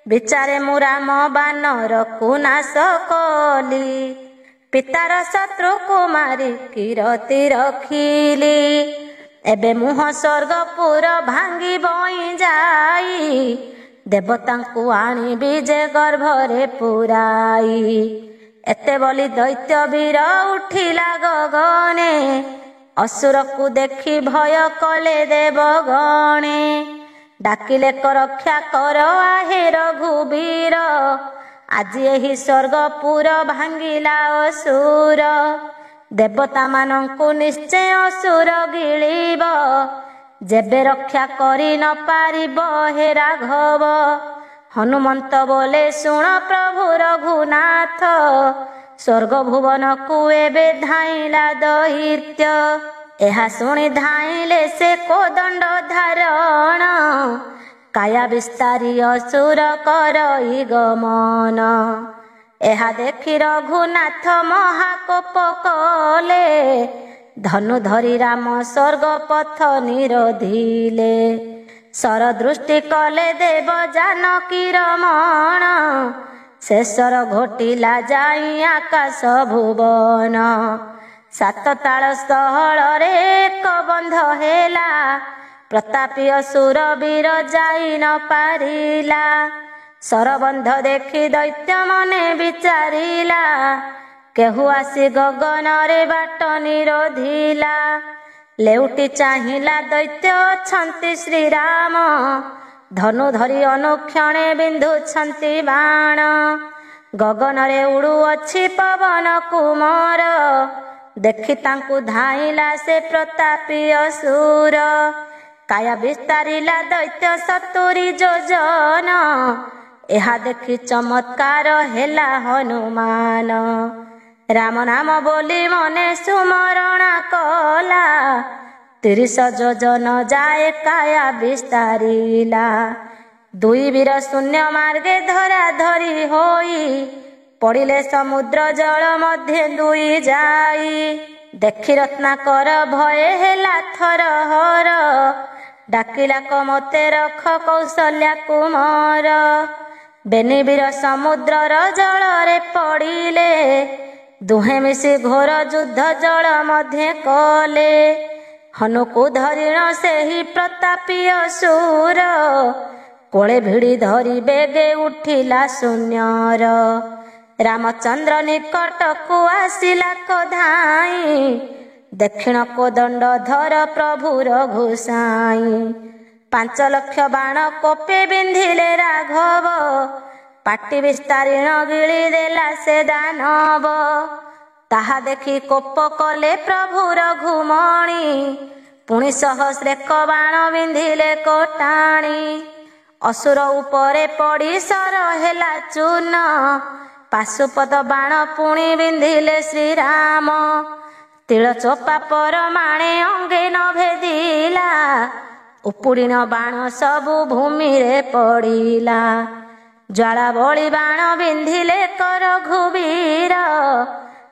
A: ବିଚାରେ ମୁଁ ରାମ ବାନରକୁ ନାଶ କଲି ପିତାର ଶତ୍ରୁକୁ ମାରି କିରତି ରଖିଲି ଏବେ ମୁହଁ ସ୍ୱର୍ଗପୁର ଭାଙ୍ଗି ବଇଁ ଯାଇ ଦେବତାଙ୍କୁ ଆଣିବି ଯେ ଗର୍ଭରେ ପୁରାଇ ଏତେ ବୋଲି ଦୈତ୍ୟ ବୀର ଉଠିଲା ଗଗନେ ଅସୁରକୁ ଦେଖି ଭୟ କଲେ ଦେବଗଣେ ଡାକିଲେ ରକ୍ଷା କର ଆହେ ରଘୁବୀର ଆଜି ଏହି ସ୍ୱର୍ଗପୁର ଭାଙ୍ଗିଲା ଅସୁର ଦେବତା ମାନଙ୍କୁ ନିଶ୍ଚୟ ଅସୁର ଗିଳିବ ଯେବେ ରକ୍ଷା କରି ନ ପାରିବ ହେ ରାଘବ ହନୁମନ୍ତ ବୋଲେ ଶୁଣ ପ୍ରଭୁ ରଘୁନାଥ ସ୍ୱର୍ଗ ଭୁବନକୁ ଏବେ ଧାଇଁଲା ଦୈତ୍ୟ ଏହା ଶୁଣି ଧାଇଁଲେ ସେ କୋଦଣ୍ଡ ଧାରଣ କାୟା ବିସ୍ତାରୀ ଅସୁର କରଇ ଗମନ ଏହା ଦେଖି ରଘୁନାଥ ମହାକୋପ କଲେ ଧନୁ ଧରି ରାମ ସ୍ୱର୍ଗ ପଥ ନିରୋଧିଲେ ସରଦୃଷ୍ଟି କଲେ ଦେବ ଜାନକୀ ରମଣ ଶେଷର ଘୋଟିଲା ଯାଇ ଆକାଶ ଭୁବନ ସାତ ତାଳ ସ୍ଥଳରେ ଏକ ବନ୍ଧ ହେଲା ପ୍ରତାପୀ ଅସୁର ବୀର ଯାଇ ନ ପାରିଲା ସରବନ୍ଧ ଦେଖି ଦୈତ୍ୟ ମନେ ବିଚାରିଲା କେହୁ ଆସି ଗଗନରେ ବାଟ ନିରୋଧିଲା ଲେଉଟି ଚାହିଁଲା ଦୈତ୍ୟ ଅଛନ୍ତି ଶ୍ରୀରାମ ଧନୁ ଧରି ଅନୁକ୍ଷଣେ ବିନ୍ଧୁଛନ୍ତି ବାଣ ଗଗନରେ ଉଡୁଅଛି ପବନ କୁମର ଦେଖି ତାଙ୍କୁ ଧାଇଁଲା ସେ ପ୍ରତାପୀ ଅସୁର କାୟା ବିସ୍ତାରିଲା ଦୈତ୍ୟ 70 ଯୋଜନ ଏହା ଦେଖି ଚମତ୍କାର ହେଲା ହନୁମାନ ରାମ ନାମ ବୋଲି ମନେ ସୁମରଣା କଲା 30 ଯୋଜନ ଯାଏ କାୟା ବିସ୍ତାରିଲା ଦୁଇ ବୀର ଶୂନ୍ୟ ମାର୍ଗେ ଧରା ଧରି ହୋଇ ପଡ଼ିଲେ ସମୁଦ୍ର ଜଳ ମଧ୍ୟେ ଦୁଇ ଯାଇ ଦେଖି ରତ୍ନାକର ଭୟ ହେଲା ଥରହର ଡାକିଲା ମୋତେ ରଖ କୌଶଲ୍ୟା କୁମର ବେନି ବୀର ସମୁଦ୍ରର ଜଳରେ ପଡ଼ିଲେ ଦୁହେଁ ମିଶି ଘୋର ଯୁଦ୍ଧ ଜଳ ମଧ୍ୟେ କଲେ ହନୁକୁ ଧରିଣ ସେହି ପ୍ରତାପୀ ଅସୁର କୋଳେ ଭିଡ଼ି ଧରି ବେଗେ ଉଠିଲା ଶୂନ୍ୟର ରାମଚନ୍ଦ୍ର ନିକଟକୁ ଆସିଲା କଧାଇ ଦକ୍ଷିଣ କୋଦଣ୍ଡ ଧର ପ୍ରଭୁ ରଘୁସାଇ 5 ଲକ୍ଷ ବାଣ କୋପେ ବିନ୍ଧିଲେ ରାଘବ ପାଟି ବିସ୍ତାରିଣ ଗିଳି ଦେଲା ସେ ଦାନବ ତାହା ଦେଖି କୋପ କଲେ ପ୍ରଭୁ ରଘୁମଣି ପୁଣି ସହସ୍ରେକ ବାଣ ବିନ୍ଧିଲେ କୋଟାଣି ଅସୁର ଉପରେ ପଡ଼ି ସର ହେଲା ଚୂନ ପାଶୁପଦ ବାଣ ପୁଣି ବିନ୍ଧିଲେ ଶ୍ରୀରାମ ତିଳ ଚୋପା ପରମାଣେ ଅଙ୍ଗେ ନ ଭେଦିଲା ଉପୁଡ଼ିଣ ବାଣ ସବୁ ଭୂମିରେ ପଡ଼ିଲା ଜ୍ୱାଳା ବଳି ବାଣ ବିନ୍ଧିଲେ ରଘୁବୀର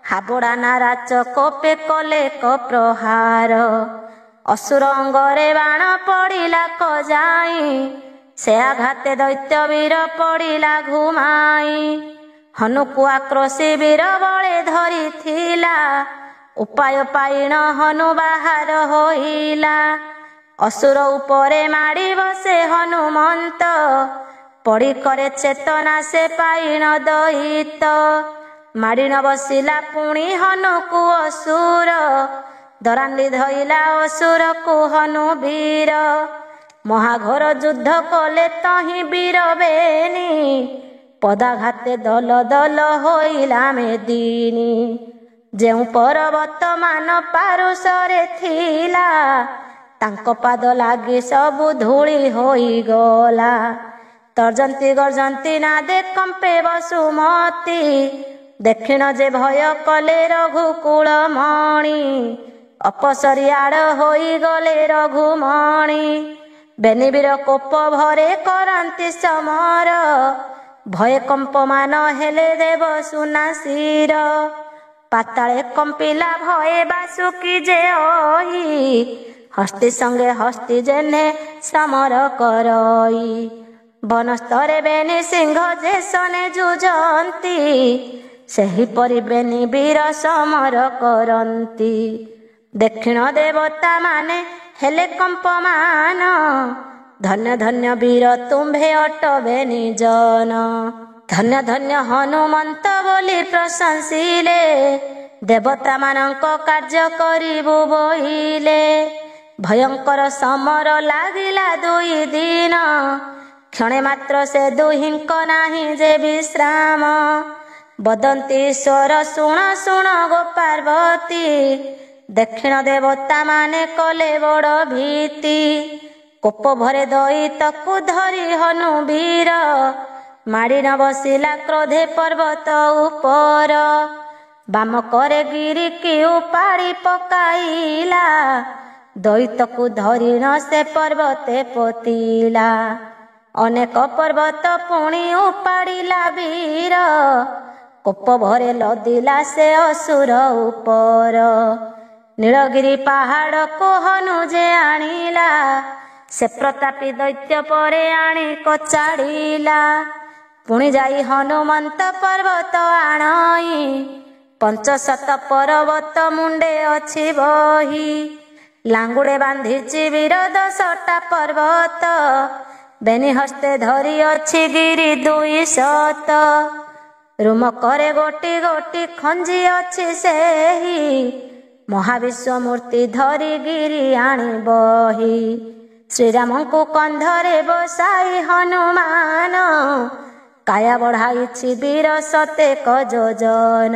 A: ହାବୁଡ଼ା ନାରାଚ କୋପେ କଲେ ପ୍ରହାର ଅସୁର ଅଙ୍ଗରେ ବାଣ ପଡ଼ିଲା କଯାଇ ସେ ଆଘାତେ ଦୈତ୍ୟ ବୀର ପଡ଼ିଲା ଘୁମାଇ ହନୁକୁ ଆକ୍ରୋଶୀ ବୀର ବଳେ ଧରିଥିଲା ଉପାୟ ପାଇଣ ହନୁ ବାହାର ହୋଇଲା। ଅସୁର ଉପରେ ମାଡ଼ିବ ସେ ହନୁମନ୍ତ, ପଡ଼ି କରେ ଚେତନା ସେ ପାଇଣ ଦଇତ। ମାଡ଼ି ନ ବସିଲା ପୁଣି ହନୁକୁ ଅସୁର, ଦରାଣ୍ଡି ଧଇଲା ଅସୁରକୁ ହନୁ ବୀର। ମହାଘୋର ଯୁଦ୍ଧ କଲେ ତହିଁ ବୀର ବେନି, ପଦାଘାତେ ଦଲ ଦଲ ହୋଇଲା ମେଦିନୀ। ଯେଉଁ ପର୍ବତ ମାନ ପାରୁଷରେ ଥିଲା, ତାଙ୍କ ପାଦ ଲାଗି ସବୁ ଧୂଳି ହୋଇଗଲା। ତର୍ଜନ୍ତି ଗର୍ଜନ୍ତି ନାଦେ କମ୍ପେ ବସୁମତୀ, ଦେଖିଣ ଯେ ଭୟ କଲେ ରଘୁକୁଳ ମଣି। ଅପସରିଆଡ଼ ହୋଇଗଲେ ରଘୁମଣି, ବେନିବୀର କୋପ ଭରେ କରନ୍ତି ସମର। ଭୟ କମ୍ପମାନ ହେଲେ ଦେବ ସୁନାସିର, ପାତାଳେ କମ୍ପିଲା ଭୟେ ବାସୁକି ଯେ ଓହି। ହସ୍ତି ସଙ୍ଗେ ହସ୍ତି ଯେହ୍ନେ ସମର କରଇ, ବନସ୍ତରେ ବେନି ସିଂହ ଯେ ସନେ ଯୁଝନ୍ତି। ସେହିପରି ବେନି ବୀର ସମର କରନ୍ତି। ଦକ୍ଷିଣ ଦେବତା ମାନେ ହେଲେ କମ୍ପମାନ, ଧନ୍ୟ ଧନ୍ୟ ବୀର ତୁମ୍ଭେ ଅଟ ବେନି ଜନ। ଧନ୍ୟ ଧନ୍ୟ ହନୁମନ୍ତ ବୋଲି ପ୍ରଶଂସିଲେ, ଦେବତା ମାନଙ୍କ କାର୍ଯ୍ୟ କରିବୁ ବୋଇଲେ। ଭୟଙ୍କର ସମର ଲାଗିଲା 2 ଦିନ, କ୍ଷଣେ ମାତ୍ର ସେ ଦୁହିଁଙ୍କ ନାହିଁ ଯେ ବିଶ୍ରାମ। ବଦନ୍ତି ଈଶ୍ୱର ଶୁଣ ଶୁଣ ଗୋ ପାର୍ବତୀ, ଦକ୍ଷିଣ ଦେବତା ମାନେ କଲେ ବଡ଼ ଭୀତି। କୋପ ଭରେ ଦଇତକୁ ଧରି ହନୁ ବୀର, ମାଡ଼ି ନ ବସିଲା କ୍ରୋଧେ ପର୍ବତ ଉପର। ବାମ କରେ ଗିରିକି ଉପାଡ଼ି ପକାଇଲା, ଦଇତକୁ ଧରିଣ ସେ ପର୍ବତେ ପୋତିଲା। ଅନେକ ପର୍ବତ ପୁଣି ଉପାଡ଼ିଲା ବୀର, କୋପ ଭରେ ଲଦିଲା ସେ ଅସୁର ଉପର। ନୀଳଗିରି ପାହାଡ଼କୁ ହନୁ ଯେ ଆଣିଲା, ସେ ପ୍ରତାପୀ ଦୈତ୍ୟ ପରେ ଆଣି କଚାଡ଼ିଲା। ପୁଣି ଯାଇ ହନୁମନ୍ତ ପର୍ବତ ଆଣଇ, 500 ପର୍ବତ ମୁଣ୍ଡେ ଅଛି ବହି। ଲାଙ୍ଗୁଡ଼େ ବାନ୍ଧିଛି ବୀର 10ଟା ପର୍ବତ, ବେନି ହସ୍ତେ ଧରି ଅଛି ଗିରି 200। ରୁମ କରେ ଗୋଟି ଗୋଟି ଖଞ୍ଜି ଅଛି ସେହି, ମହାବିଶ୍ୱ ମୂର୍ତ୍ତି ଧରି ଗିରି ଆଣି ବହି। ଶ୍ରୀରାମଙ୍କୁ କନ୍ଧରେ ବସାଇ ହନୁମାନ, କାୟା ବଢ଼ାଇଛି ବୀର 7 ଯୋଜନ।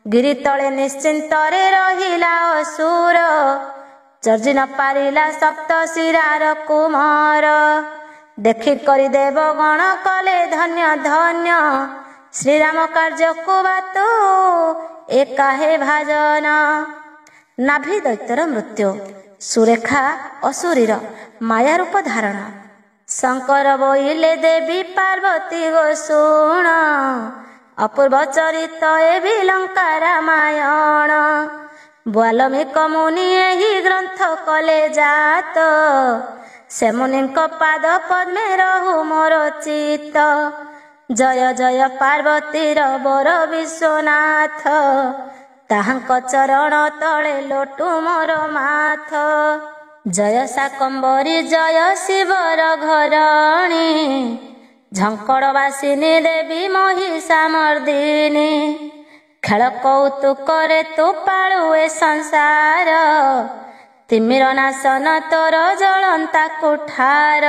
A: ଗିରି ତଳେ ନିଶ୍ଚିନ୍ତରେ ରହିଲା ଅସୁର, ଚର୍ଜି ନ ପାରିଲା ସପ୍ତଶିରାର କୁମର। ଦେଖି କରି ଦେବଗଣ କଲେ ଧନ୍ୟ ଧନ୍ୟ, ଶ୍ରୀରାମ କାର୍ଯ୍ୟକୁ ବାତୁ ଏକାହେ ଭାଜନ। ନାଭି ଦୈତ୍ୟର ମୃତ୍ୟୁ, ସୁରେଖା ଅସୁରୀର ମାୟା ରୂପ ଧାରଣ। ଶଙ୍କର ବୋଇଲେ ଦେବୀ ପାର୍ବତୀ ଗୋ ଶୁଣ, ଅପୂର୍ବ ଚରିତ ଏ ବି ଲଙ୍କା ରାମାୟଣ। ବାଲ୍ମୀକ ମୁନି ଏହି ଗ୍ରନ୍ଥ କଲେ ଜାତ, ସେ ମୁନିଙ୍କ ପାଦ ପଦ୍ମେ ରହୁ ମୋର ଚିତ୍ତ। ଜୟ ଜୟ ପାର୍ବତୀର ବର ବିଶ୍ୱନାଥ, ତାହାଙ୍କ ଚରଣ ତଳେ ଲୋଟୁ ମୋର ମାଥ। ଜୟ ଶାକମ୍ଭରୀ ଜୟ ଶିବର ଘରଣୀ, ଝଙ୍କଡ଼ବାସିନୀ ଦେବୀ ମହିଷା ମର୍ଦିନୀ। ଖେଳ କୌତୁକରେ ତୁ ପାଳୁ ଏ ସଂସାର, ତିମିର ନାଶନ ତୋର ଜଳନ୍ତା କୁଠାର।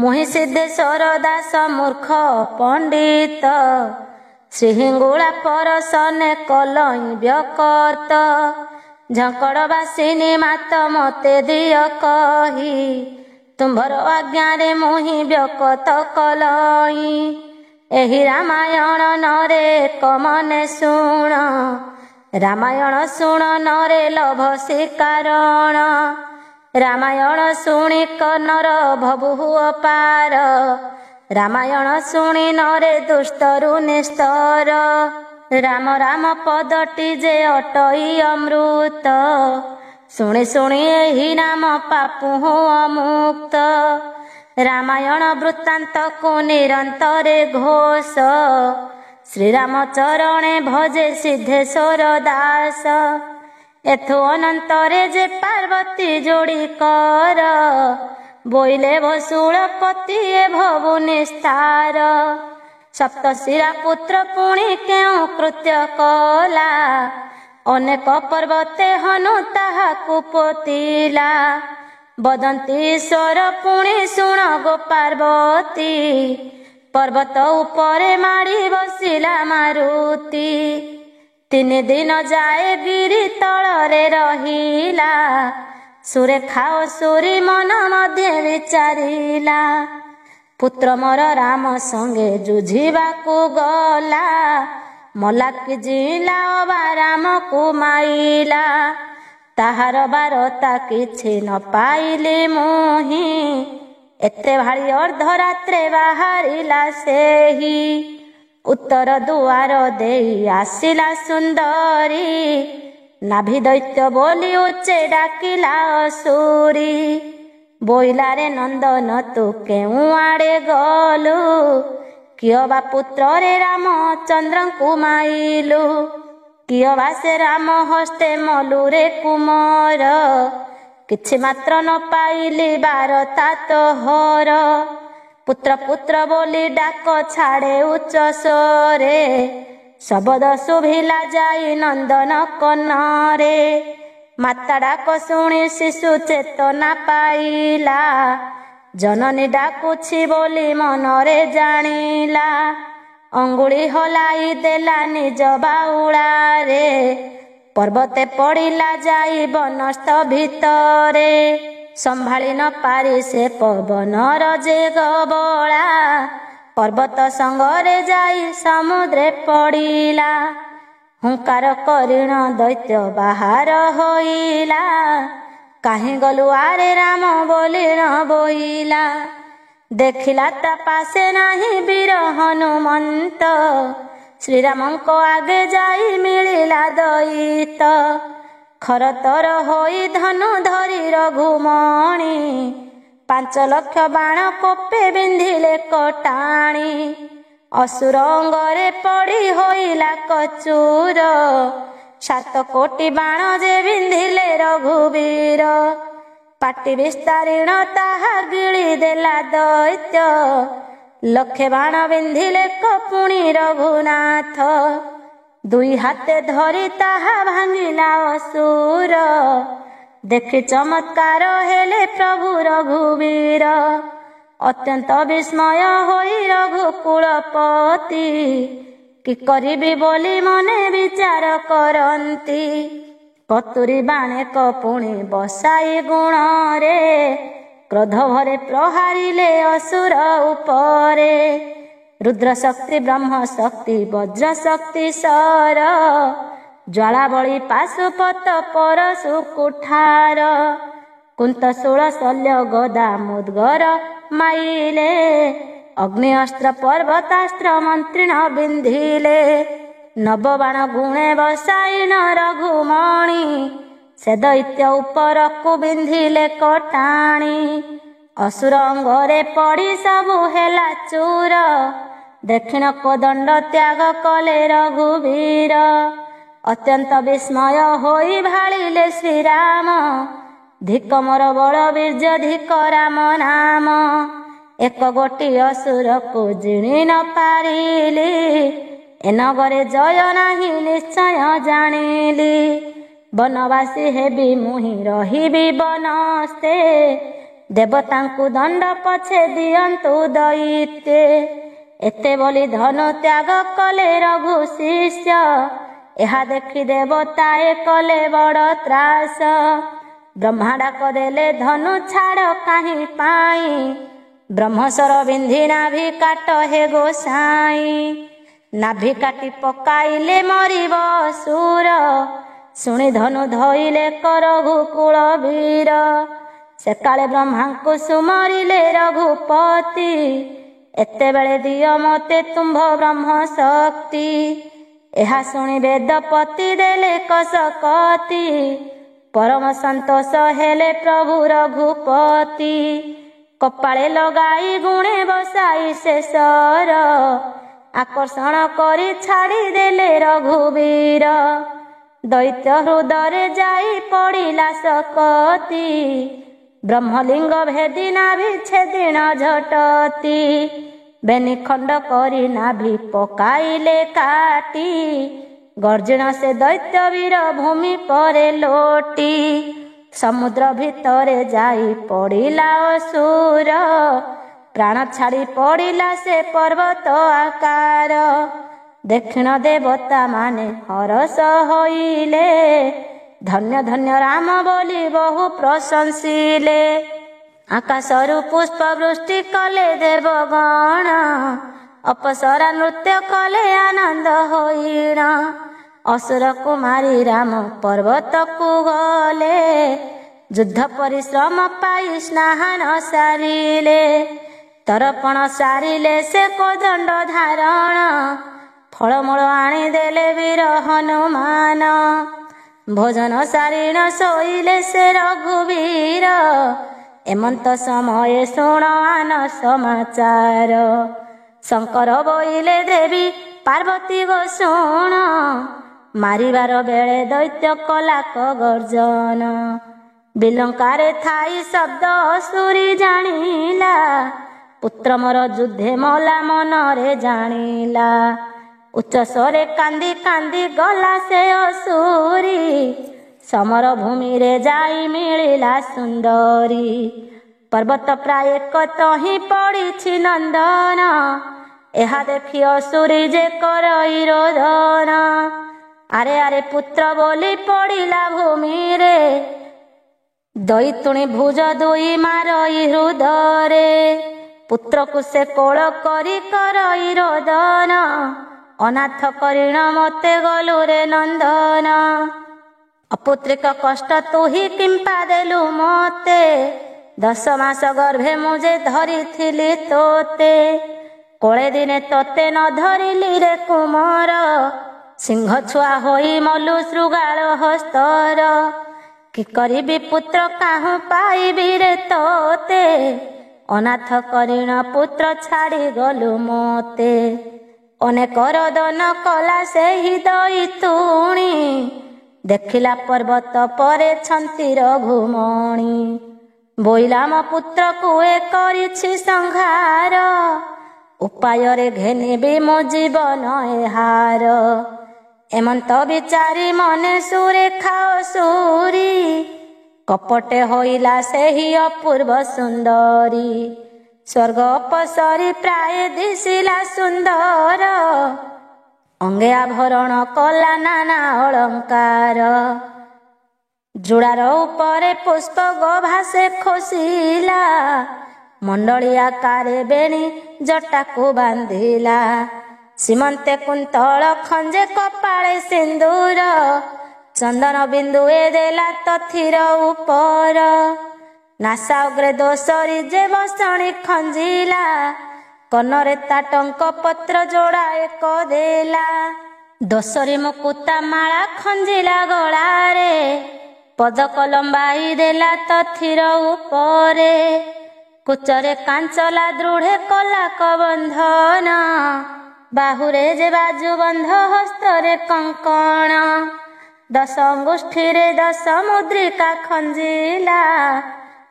A: ମୁହିଁ ସିଦ୍ଧେଶ୍ୱର ଦାସ ମୂର୍ଖ ପଣ୍ଡିତ, ଶ୍ରୀହିଙ୍ଗୁଳା ପରଶନେ କଲଇଁ ବ୍ୟକତ। ଝଙ୍କଡ଼ବାସିନୀ ମାତ ମତେ ଦିଅ କହି, ତୁମ୍ଭର ଆଜ୍ଞାରେ ମୁହିଁ ବ୍ୟକତ କଲଇଁ। ଏହି ରାମାୟଣ ନରେ କମନେ ଶୁଣ, ରାମାୟଣ ଶୁଣ ନରେ ଲୋଭ ଶିକାରଣ। ରାମାୟଣ ଶୁଣି କନର ଭବୁ ଅପାର, ରାମାୟଣ ଶୁଣି ନରେ ଦୁଷ୍ଟରୁ ନିସ୍ତର। ରାମ ରାମ ପଦଟି ଯେ ଅଟଇ ଅମୃତ, ଶୁଣି ଶୁଣି ଏହି ନାମ ପାପୁ ଅମୁକ୍ତ। ରାମାୟଣ ବୃତ୍ତାନ୍ତକୁ ନିରନ୍ତରେ ଘୋଷ, ଶ୍ରୀରାମ ଚରଣେ ଭଜେ ସିଦ୍ଧେଶ୍ୱର ଦାସ। ଏଥୁ ଅନନ୍ତରେ ଯେ ପାର୍ବତୀ ଯୋଡ଼ି କର, ବୋଇଲେ ଭସୁଳ ପତିଏ ଭବୁ ନିସ୍ତାର। ସପ୍ତଶିରା ପୁତ୍ର ପୁଣି କେଉଁ କୃତ୍ୟ କଲା, ଅନେକ ପର୍ବତେ ହନୁ ତାହାକୁ ପୋତିଲା। ବଦନ୍ତି ଈଶ୍ୱର ପୁଣି ଶୁଣ ଗୋ ପାର୍ବତୀ, ପର୍ବତ ଉପରେ ମାଡ଼ି ବସିଲା ମାରୁତି। 3 ଦିନ ଯାଏ ଗିରି ତଳରେ ରହିଲା, ସୁରେଖା ଅସୁରୀ ମନ ମଧ୍ୟ ବିଚାରିଲା। ପୁତ୍ର ମୋର ରାମ ସଙ୍ଗେ ଯୁଝିବାକୁ ଗଲା, ମଲା କି ଜିଇଲା ଅବା ରାମକୁ ମାଇଲା। ତାହାର ବାରତା କିଛି ନ ପାଇଲି ମୁହିଁ, ଏତେ ଭାଳି ଅର୍ଦ୍ଧରାତ୍ରେ ବାହାରିଲା ସେହି। ଉତ୍ତର ଦୁଆର ଦେଇ ଆସିଲା ସୁନ୍ଦରୀ, ନାଭି ଦୈତ୍ୟ ବୋଲି ଉଚ୍ଚେ ଡାକିଲା ଅସୁରୀ। ବୋଇଲାରେ ନନ୍ଦନ ତୁ କେଉଁ ଆଡ଼େ ଗଲୁ, କିଅ ବା ପୁତ୍ରରେ ରାମଚନ୍ଦ୍ରଙ୍କୁ ମାଇଲୁ। କିଅ ବା ସେ ରାମ ହସ୍ତେ ମଲୁରେ କୁମର, କିଛି ମାତ୍ର ନ ପାଇଲି ବାରତା ତୋହର। ପୁତ୍ର ପୁତ୍ର ବୋଲି ଡାକ ଛାଡ଼େ ଉଚ୍ଚ ସ୍ୱରେ, ଶବଦ ଶୁଭିଲା ଯାଇ ନନ୍ଦନ କନରେ। ମାତା ଡାକ ଶୁଣି ଶିଶୁ ଚେତନା ପାଇଲା, ଜନନୀ ଡାକୁଛି ବୋଲି ମନରେ ଜାଣିଲା। ଅଙ୍ଗୁଳି ହଲାଇ ଦେଲା ନିଜ ବାଉଳାରେ, ପର୍ବତେ ପଡ଼ିଲା ଯାଇ ବନସ୍ଥ ଭିତରେ। ସମ୍ଭାଳି ନ ପାରି ସେ ପବନର ଯେ ଗବଳା, ପର୍ବତ ସଙ୍ଗରେ ଯାଇ ସମୁଦ୍ରେ ପଡ଼ିଲା। ହୁଙ୍କାର କରିଣ ଦୈତ୍ୟ ବାହାର ହୋଇଲା, କାହିଁ ଗଲୁ ଆରେ ରାମ ବୋଲିଣ ବୋଇଲା। ଦେଖିଲା ତା ପାଶେ ନାହିଁ ବୀର ହନୁମନ୍ତ, ଶ୍ରୀରାମଙ୍କ ଆଗେ ଯାଇ ମିଳିଲା ଦଇତ। ଖରତର ହୋଇ ଧନୁ ଧରି ରଘୁମଣି, 5 ଲକ୍ଷ ବାଣ କୋପେ ବିନ୍ଧିଲେ କଟାଣି। ଅସୁର ଅଙ୍ଗରେ ପଡ଼ି ହୋଇଲା କଚୁର, 7 କୋଟି ବାଣ ଯେ ବିନ୍ଧିଲେ ରଘୁବୀର। ପାଟି ବିସ୍ତାରିଣ ତାହା ଗିଳି ଦେଲା ଦୈତ୍ୟ, ଲକ୍ଷେ ବାଣ ବିନ୍ଧିଲେ କପୁଣି ରଘୁନାଥ। 2 ହାତେ ଧରି ତାହା ଭାଙ୍ଗିଲା ଅସୁର, ଦେଖି ଚମତ୍କାର ହେଲେ ପ୍ରଭୁ ରଘୁବୀର। ଅତ୍ୟନ୍ତ ବିସ୍ମୟ ହୋଇ ରଘୁକୁଳପତି, କି କରିବି ବୋଲି ମନେ ବିଚାର କରନ୍ତି। କତୁରୀ ବାଣେ କପୁଣି ବସାଇ ଗୁଣରେ, କ୍ରୋଧ ଭରେ ପ୍ରହାରିଲେ ଅସୁର ଉପରେ। ରୁଦ୍ର ଶକ୍ତି ବ୍ରହ୍ମ ଶକ୍ତି ବଜ୍ର ଶକ୍ତି ଶର, ଜ୍ୱାଳାବଳୀ ପାଶୁପତ ପରଶୁ କୁଠାର। କୁନ୍ତଶୂଳ ଶଲ୍ୟ ଗଦା ମୁଦ୍ଗର ମାଇଲେ, ଅଗ୍ନି ଅସ୍ତ୍ର ପର୍ବତାସ୍ତ୍ର ମନ୍ତ୍ରିଣ ବିନ୍ଧିଲେ। ନବବାଣ ଗୁଣେ ବସାଇନ ରଘୁମଣି, ସେ ଦୈତ୍ୟ ଉପରକୁ ବିନ୍ଧିଲେ କଟାଣି। ଅସୁର ଅଙ୍ଗରେ ପଡ଼ି ସବୁ ହେଲା ଚୂର, ଦକ୍ଷିଣ କୋଦଣ୍ଡ ତ୍ୟାଗ କଲେ ରଘୁବୀର। ଅତ୍ୟନ୍ତ ବିସ୍ମୟ ହୋଇ ଭାଳିଲେ ଶ୍ରୀରାମ, ଧିକ ମୋର ବଳ ବୀର୍ଯ୍ୟ ଧିକ ରାମ ନାମ। 1 ଗୋଟି ଅସୁରକୁ ଜିଣି ନ ପାରିଲି, ଏ ନଗରେ ଜୟ ନାହିଁ ନିଶ୍ଚୟ ଜାଣିଲି। ବନବାସୀ ହେବି ମୁହିଁ ରହିବି ବନସ୍ତେ, ଦେବତାଙ୍କୁ ଦଣ୍ଡ ପଛେ ଦିଅନ୍ତୁ ଦଇତେ। ଏତେ ବୋଲି ଧନୁ ତ୍ୟାଗ କଲେ ରଘୁ ଶିଷ୍ୟ, ଏହା ଦେଖି ଦେବତାଏ କଲେ ବଡ଼ ତ୍ରାସ। ବ୍ରହ୍ମା ଡାକ ଦେଲେ ଧନୁ ଛାଡ଼ କାହିଁ ପାଇଁ, ବ୍ରହ୍ମସ୍ୱର ବିନ୍ଧି ନାଭି କାଟ ହେ ଗୋସାଇଁ। ନାଭି କାଟି ପକାଇଲେ ମରିବ ଅସୁର, ଶୁଣି ଧନୁ ଧଇଲେ ରଘୁକୁଳ ବୀର। ସେକାଳେ ବ୍ରହ୍ମାଙ୍କୁ ସୁମରିଲେ ରଘୁପତି, ଏତେବେଳେ ଦିଅ ମତେ ତୁମ୍ଭ ବ୍ରହ୍ମ ଶକ୍ତି। ଏହା ଶୁଣି ବେଦପତି ଦେଲେ କସକତି, ପରମ ସନ୍ତୋଷ ହେଲେ ପ୍ରଭୁ ରଘୁପତି। କପାଳେ ଲଗାଇ ଗୁଣେ ବସାଇ ଶେଷର, आकर्षण करी छाड़ी देले रघुवीर। दैत्य हृदय जाई पड़िला सकती, ब्रह्मलिंग भेदी नाभि छेदिन झटती। बेनी खंड करी नाभि पकाइले काटी, गर्जन से दैत्य वीर भूमि परे लोटी। समुद्र भितरे जाई पड़िला असुर, प्राण छाड़ी पड़िला से पर्वत आकार। दक्षिण देवता माने हरस होइले, धन्य धन्य राम बोली बहु प्रशंसिले। आकाशरु पुष्प वृष्टि कले देवगण, अपसरा नृत्य कले आनंद होइण। असुर कुमारी राम पर्वत को गले, युद्ध परिश्रम पाई स्नान सारिले। तर्पण सारिले से कोदंड धारण, फलमूल आनिदेले वीर हनुमान। भोजन सारिण शोइले से रघुवीर, एमंत समय शुणान समाचार। शंकर बोइले देवी पार्वती गो शुण, मारिबार बेले दैत्य कलाक गर्जन। बिलंकारे थाई शब्द असुरी जानिला, पुत्र मोर युद्धे मला मनरे जानिला। उच्च स्वरे कांदी कांदी गला से असुरी, समर भूमि रे जाई मिलिला सुंदरी। पर्वत प्राय कतही पड़ी नंदन, एहा देखी असुरी जे करई रोदन। आरे आरे पुत्र बोली पड़िला भूमि रे, दैतुणी भुज दुई मारई हृदरे। पुत्र को से कोल करी करई रोदन, अनाथ करिण मते गलु रे नंदन। अपुत्रिक कष्ट तू ही किंपा देलु मते, 10 मास गर्भे मुझे धरी थिली तोते। कोड़े दिने तोते न धरिली रे कुमार, सिंह छुआ होई मलु श्रुगाल हस्तर। कि करिबी पुत्र काहू पाइबी रे तोते, अनाथ करिण पुत्र छाड़ी गलु मते। अनेक रोदन कला से ही दैतुणी, देखिला पर्वत परे छंती रघुमणि। बोइला मो पुत्र कुए करिछि संहार, उपाय रे घेनिबी मो जीवन एहार। एमंत विचारी मने सुरेखा असुरी, कपटे होइला से ही अपूर्व सुंदरी। स्वर्ग अपसरी प्राय दिशिला सुंदर, अंगे आभरण कला नाना अलंकार। जुड़ार उपरे पुष्प गभा से खोसिला, मंडली आकारे बेणी जटा को बांधिला। सीमंते कुंतल खंजे कपाळे सिंदूर, चंदन बिंदुए देला तथिर उपर। नासा अग्रे दोसरी जे बसणी खंजिला, कनरे ताटंक पत्र जोड़ा एक देला। दोसरी मुकुता माला खंजिला गଳାରେ, पदक लंबाई देला तथिर उपरे। कुचरे कांचला दृढ़े कला कबंधन, बाहुरे जे बाजू बंध हस्तरे कंकण। 10 अंगुष्ठी रे 10 मुद्रिका खंजिला,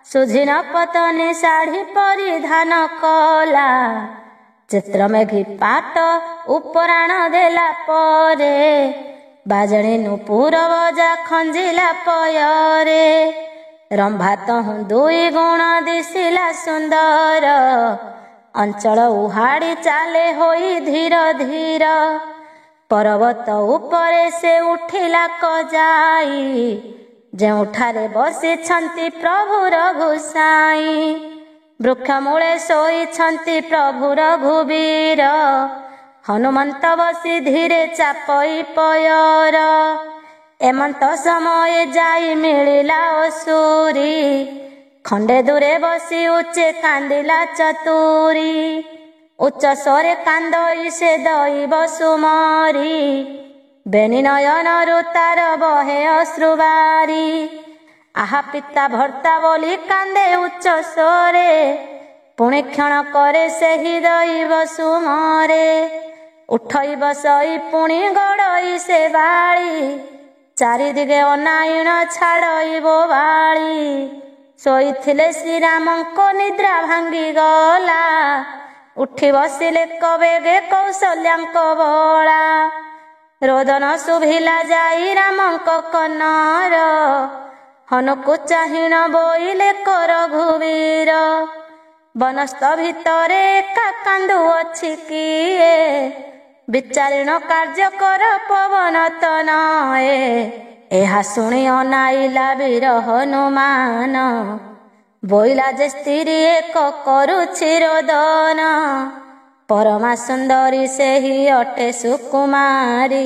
A: सुझिन पतनी शाढ़ी परिधान कला। चित्रमेघी पाट उपराण देला परे, बाजणी नुपुर बजा खंजिला पୟରେ। रंभा तहु 2 गुण दिशिला सुंदर, अंचल उहाड़ी चाले होई धीर धीर। पर्वत उपरे से उठिला कजाई, ଯେଉଁଠାରେ ବସିଛନ୍ତି ପ୍ରଭୁ ରଘୁସାଇ। ବୃକ୍ଷ ମୂଳେ ଶୋଇଛନ୍ତି ପ୍ରଭୁ ରଘୁବୀର, ହନୁମନ୍ତ ବସି ଧୀରେ ଚାପଇ ପୟର। ଏମନ୍ତ ସମୟ ଯାଇ ମିଳିଲା ଅସୁରୀ, ଖଣ୍ଡେ ଦୂରେ ବସି ଉଚ୍ଚେ କାନ୍ଦିଲା ଚତୁରୀ। ଉଚ୍ଚ ସ୍ୱରେ କାନ୍ଦଇ ସେ ଦଇବ ସୁମରି, ବେନି ନୟନରୁ ତାର ବହେ ଅଶ୍ରୁବାରି। ଆହା ପିତା ଭର୍ତ୍ତା ବୋଲି କାନ୍ଦେ ଉଚ୍ଚ ସ୍ୱରେ, ପୁଣି କ୍ଷଣ କରେ ସେହି ଦଇବ ସୁମରେ। ଉଠଇ ବସଇ ପୁଣି ଗଡ଼ଇ ସେ ବାଳି, ଚାରିଦିଗେ ଅନାଇଣ ଛାଡ଼ଇବ ବାଳି। ଶୋଇଥିଲେ ଶ୍ରୀରାମଙ୍କ ନିଦ୍ରା ଭାଙ୍ଗିଗଲା, ଉଠି ବସିଲେ କବେଗେ କୌଶଲ୍ୟାଙ୍କ ବଳା। ରୋଦନ ଶୁଭିଲା ଯାଇ ରାମଙ୍କ କର୍ଣ୍ଣର, ହନୁକୁ ଚାହିଁଣ ବୋଇଲେ ରଘୁବୀର। ବନସ୍ତ ଭିତରେ ଏକା କାନ୍ଦୁଅଛି କିଏ, ବିଚାରିଣ କାର୍ଯ୍ୟ କର ପବନ ତନଏ। ଏହା ଶୁଣି ଅନାଇଲା ବୀର ହନୁମାନ, ବୋଇଲା ଯେ ସ୍ତ୍ରୀ ଏକ କରୁଛି ରୋଦନ। ପରମା ସୁନ୍ଦରୀ ସେହି ଅଟେ ସୁକୁମାରୀ,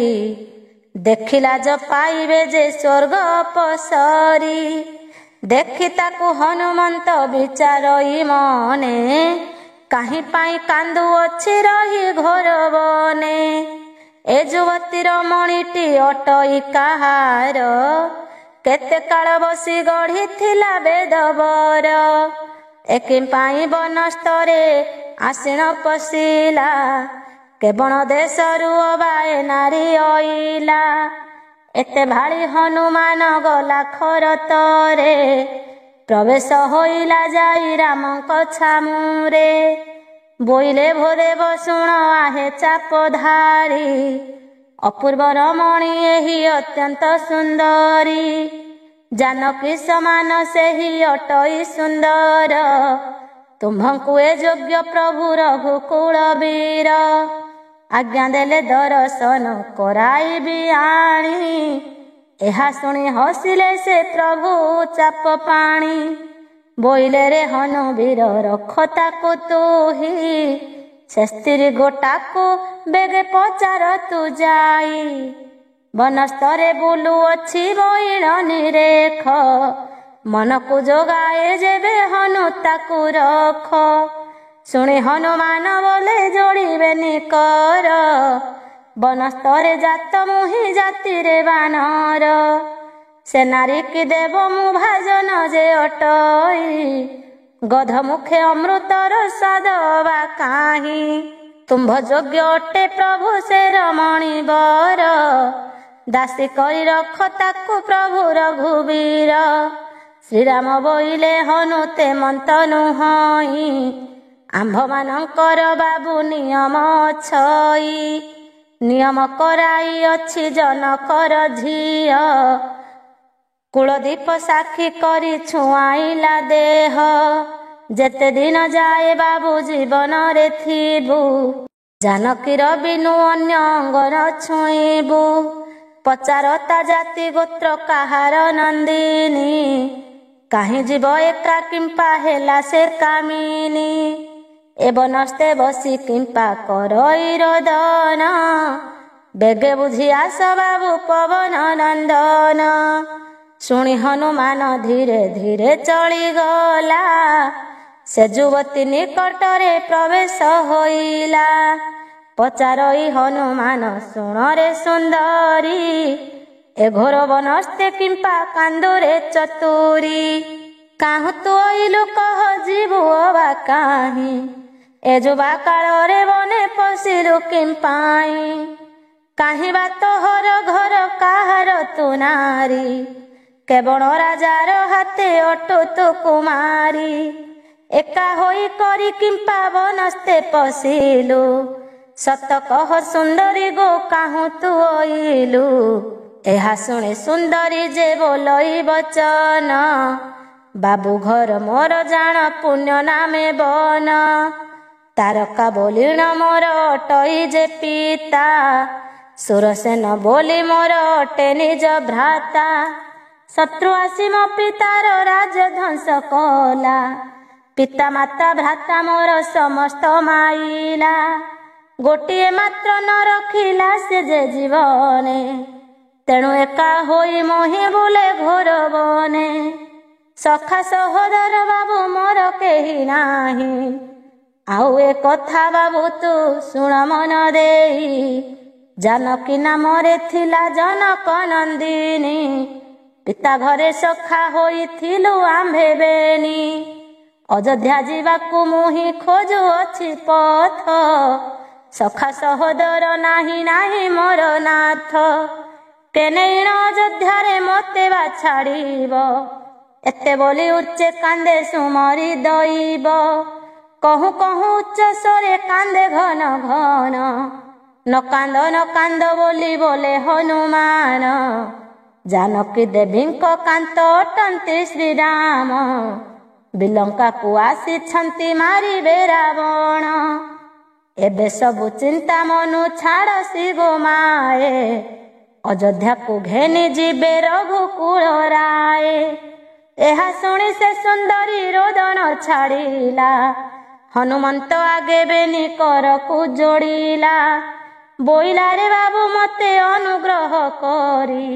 A: ଦେଖିଲା ଯ ପାଇବେ ଯେ ସ୍ୱର୍ଗ ଅପସରି। ଦେଖି ତାକୁ ହନୁମନ୍ତ ବିଚାରଇ ମନେ, କାହିଁ ପାଇଁ କାନ୍ଦୁଅଛି ରହି ଘୋର ବନେ। ଏ ଯୁବତୀର ମଣିଟି ଅଟଇ କାହାର, କେତେ କାଳ ବସି ଗଢ଼ିଥିଲା ବେଦବର। ଏକି ପାଇଁ ବନସ୍ତରେ ଆସିଣ ପଶିଲା, କେବଳ ଦେଶରୁ ଅବାଏ ନାରୀ ଅଇଲା। ଏତେ ଭାଳି ହନୁମାନ ଗଲା ଖରତରେ, ପ୍ରବେଶ ହୋଇଲା ଯାଇ ରାମଙ୍କ ଛାମୁରେ। ବୋଇଲେ ଭୋଦେବ ଶୁଣ ଆହେ ଚାପଧାରୀ, ଅପୂର୍ବ ରମଣୀ ଏହି ଅତ୍ୟନ୍ତ ସୁନ୍ଦରୀ। ଜାନକୀ ସମାନ ସେହି ଅଟଇ ସୁନ୍ଦର, ତୁମ୍ଭଙ୍କୁ ଏ ଯୋଗ୍ୟ ପ୍ରଭୁ ରଘୁକୁଳ ବୀର। ଆଜ୍ଞା ଦେଲେ ଦର୍ଶନ କରାଇବି ଆଣି, ଏହା ଶୁଣି ହସିଲେ ସେ ପ୍ରଭୁ ଚାପ ପାଣି। ବୋଇଲେ ରେ ହନୁ ବୀର ରଖ ତାକୁ ତୁହି, ସେ ସ୍ତ୍ରୀ ଗୋଟାକୁ ବେଗେ ପଚାର ତୁ ଯାଇ। ବନସ୍ତରେ ବୁଲୁଅଛି ବୋଇଳ ନିରେଖ, ମନକୁ ଯୋଗାଏ ଯେବେ ହନୁ ତାକୁ ରଖ। ଶୁଣି ହନୁମାନ ବୋଲେ ଯୋଡ଼ିବେନି କର, ବନସ୍ତରେ ଜାତ ମୁହିଁ ଜାତିରେ ବାନର। ସେ ନାରୀ କି ଦେବ ମୁଁ ଭାଜନ ଯେ ଅଟଇ, ଗଧ ମୁଖେ ଅମୃତର ସ୍ୱାଦ ବା କାହିଁ। ତୁମ୍ଭ ଯୋଗ୍ୟ ଅଟେ ପ୍ରଭୁ ସେ ରମଣୀ ବର, ଦାସୀ କରି ରଖ ତାକୁ ପ୍ରଭୁ ରଘୁବୀର। ଶ୍ରୀରାମ ବୋଇଲେ ହନୁ ତେମନ୍ତ ନୁହଁଇ, ଆମ୍ଭମାନଙ୍କର ବାବୁ ନିୟମ ଅଛଇ। ନିୟମ କରାଇ ଅଛି ଜନକର ଝିଅ, କୁଳଦୀପ ସାକ୍ଷୀ କରି ଛୁଆଇଲା ଦେହ। ଯେତେ ଦିନ ଯାଏ ବାବୁ ଜୀବନରେ ଥିବୁ, ଜାନକୀର ବିନୁ ଅନ୍ୟ ଅଙ୍ଗନ ଛୁଇଁବୁ। ପଚାରତା ଜାତି ଗୋତ୍ର କାହାର ନନ୍ଦିନୀ, କାହିଁ ଯିବ ଏକା କିମ୍ପା ହେଲା ସେ କାମିନୀ। ଏ ବନସ୍ତେ ବସି କିମ୍ପା କରଇ ରୋଦନ, ବେଗେ ବୁଝି ଆସ ବାବୁ ପବନ ନନ୍ଦନ। ଶୁଣି ହନୁମାନ ଧୀରେ ଧୀରେ ଚଳିଗଲା, ସେ ଯୁବତୀ ନିକଟରେ ପ୍ରବେଶ ହୋଇଲା। ପଚାରଇ ହନୁମାନ ଶୁଣରେ ସୁନ୍ଦରୀ, ଏ ଘୋର ବନସ୍ତେ କିମ୍ପା କାନ୍ଦୁରେ ଚତୁରୀ। କାହୁଁ ତୁ ଅଇଲୁ କହ ଯିବୁ ଅବା କାହିଁ, ଏ ଯୁବା କାଳରେ ବନେ ପଶିଲୁ କିମ୍ପାଇଁ। କାହିଁ ବା ତୋହର ଘର କାହାର ତୁ ନାରୀ, କେବଳ ରାଜାର ହାତେ ଅଟୁ ତୁ କୁମାରୀ। ଏକା ହୋଇ କରି କିମ୍ପା ବନସ୍ତେ ପଶିଲୁ, ସତ କହ ସୁନ୍ଦରୀ ଗୋ କାହୁଁ ତୁ ଅଇଲୁ। ଏହା ଶୁଣି ସୁନ୍ଦରୀ ଯେ ବୋଲଇ ବଚନ, ବାବୁ ଘର ମୋର ଜାଣ ପୁଣ୍ୟ ନାମେ ବନ। ତାରକା ବୋଲିଣ ମୋର ଅଟଇ ଯେ ପିତା, ସୁରସେନ ବୋଲି ମୋର ଅଟେ ନିଜ ଭ୍ରାତା। ଶତ୍ରୁ ଆସି ମୋ ପିତାର ରାଜ ଧ୍ୱଂସ କଲା, ପିତା ମାତା ଭ୍ରାତା ମୋର ସମସ୍ତ ମାଇଲା। ଗୋଟିଏ ମାତ୍ର ନ ରଖିଲା ସେ ଯେ ଜୀବନେ, ତେଣୁ ଏକା ହୋଇ ମୋହି ବୁଲେ ଘୋର ବନେ। ସଖା ସହୋଦର ବାବୁ ମୋର କେହି ନାହିଁ, ଆଉ ଏ କଥା ବାବୁ ତୁ ଶୁଣ ମନ ଦେଇ। ଜାନକୀ ନାମରେ ଥିଲା ଜନକ ନନ୍ଦିନୀ, ପିତା ଘରେ ସଖା ହୋଇଥିଲୁ ଆମ୍ଭେ ବେନି। ଅଯୋଧ୍ୟା ଯିବାକୁ ମୁହିଁ ଖୋଜୁଅଛି ପଥ, ସଖା ସହୋଦର ନାହିଁ ନାହିଁ ମୋର ନାଥ। କେନେଇଣ ଅଯୋଧ୍ୟାରେ ମୋତେ ବା ଛାଡ଼ିବ, ଏତେ ବୋଲି ଉଚ୍ଚେ କାନ୍ଦେ ସୁମରି ଦଇବ। କହୁଁ କହୁଁ ଉଚ୍ଚ ସ୍ୱରେ କାନ୍ଦେ ଘନ ଘନ, ନ କାନ୍ଦ ବୋଲି ବୋଲେ ହନୁମାନ। ଜାନକୀ ଦେବୀଙ୍କ କାନ୍ତ ଅଟନ୍ତି ଶ୍ରୀରାମ, ବିଲଙ୍କାକୁ ଆସିଛନ୍ତି ମାରିବେ ରାବଣ। ଏବେ ସବୁ ଚିନ୍ତା ମନୁ ଛାଡ଼ସି ଗୋ ମାଏ, ଅଯୋଧ୍ୟାକୁ ଘେନି ଯିବେ ରଘୁକୁଳ ରାଏ। ଏହା ଶୁଣି ସେ ସୁନ୍ଦରୀ ରୋଦନ ଛାଡ଼ିଲା, ହନୁମନ୍ତ ଆଗେ ବେନି କରକୁ ଯୋଡ଼ିଲା। ବୋଇଲାରେ ବାବୁ ମୋତେ ଅନୁଗ୍ରହ କରି,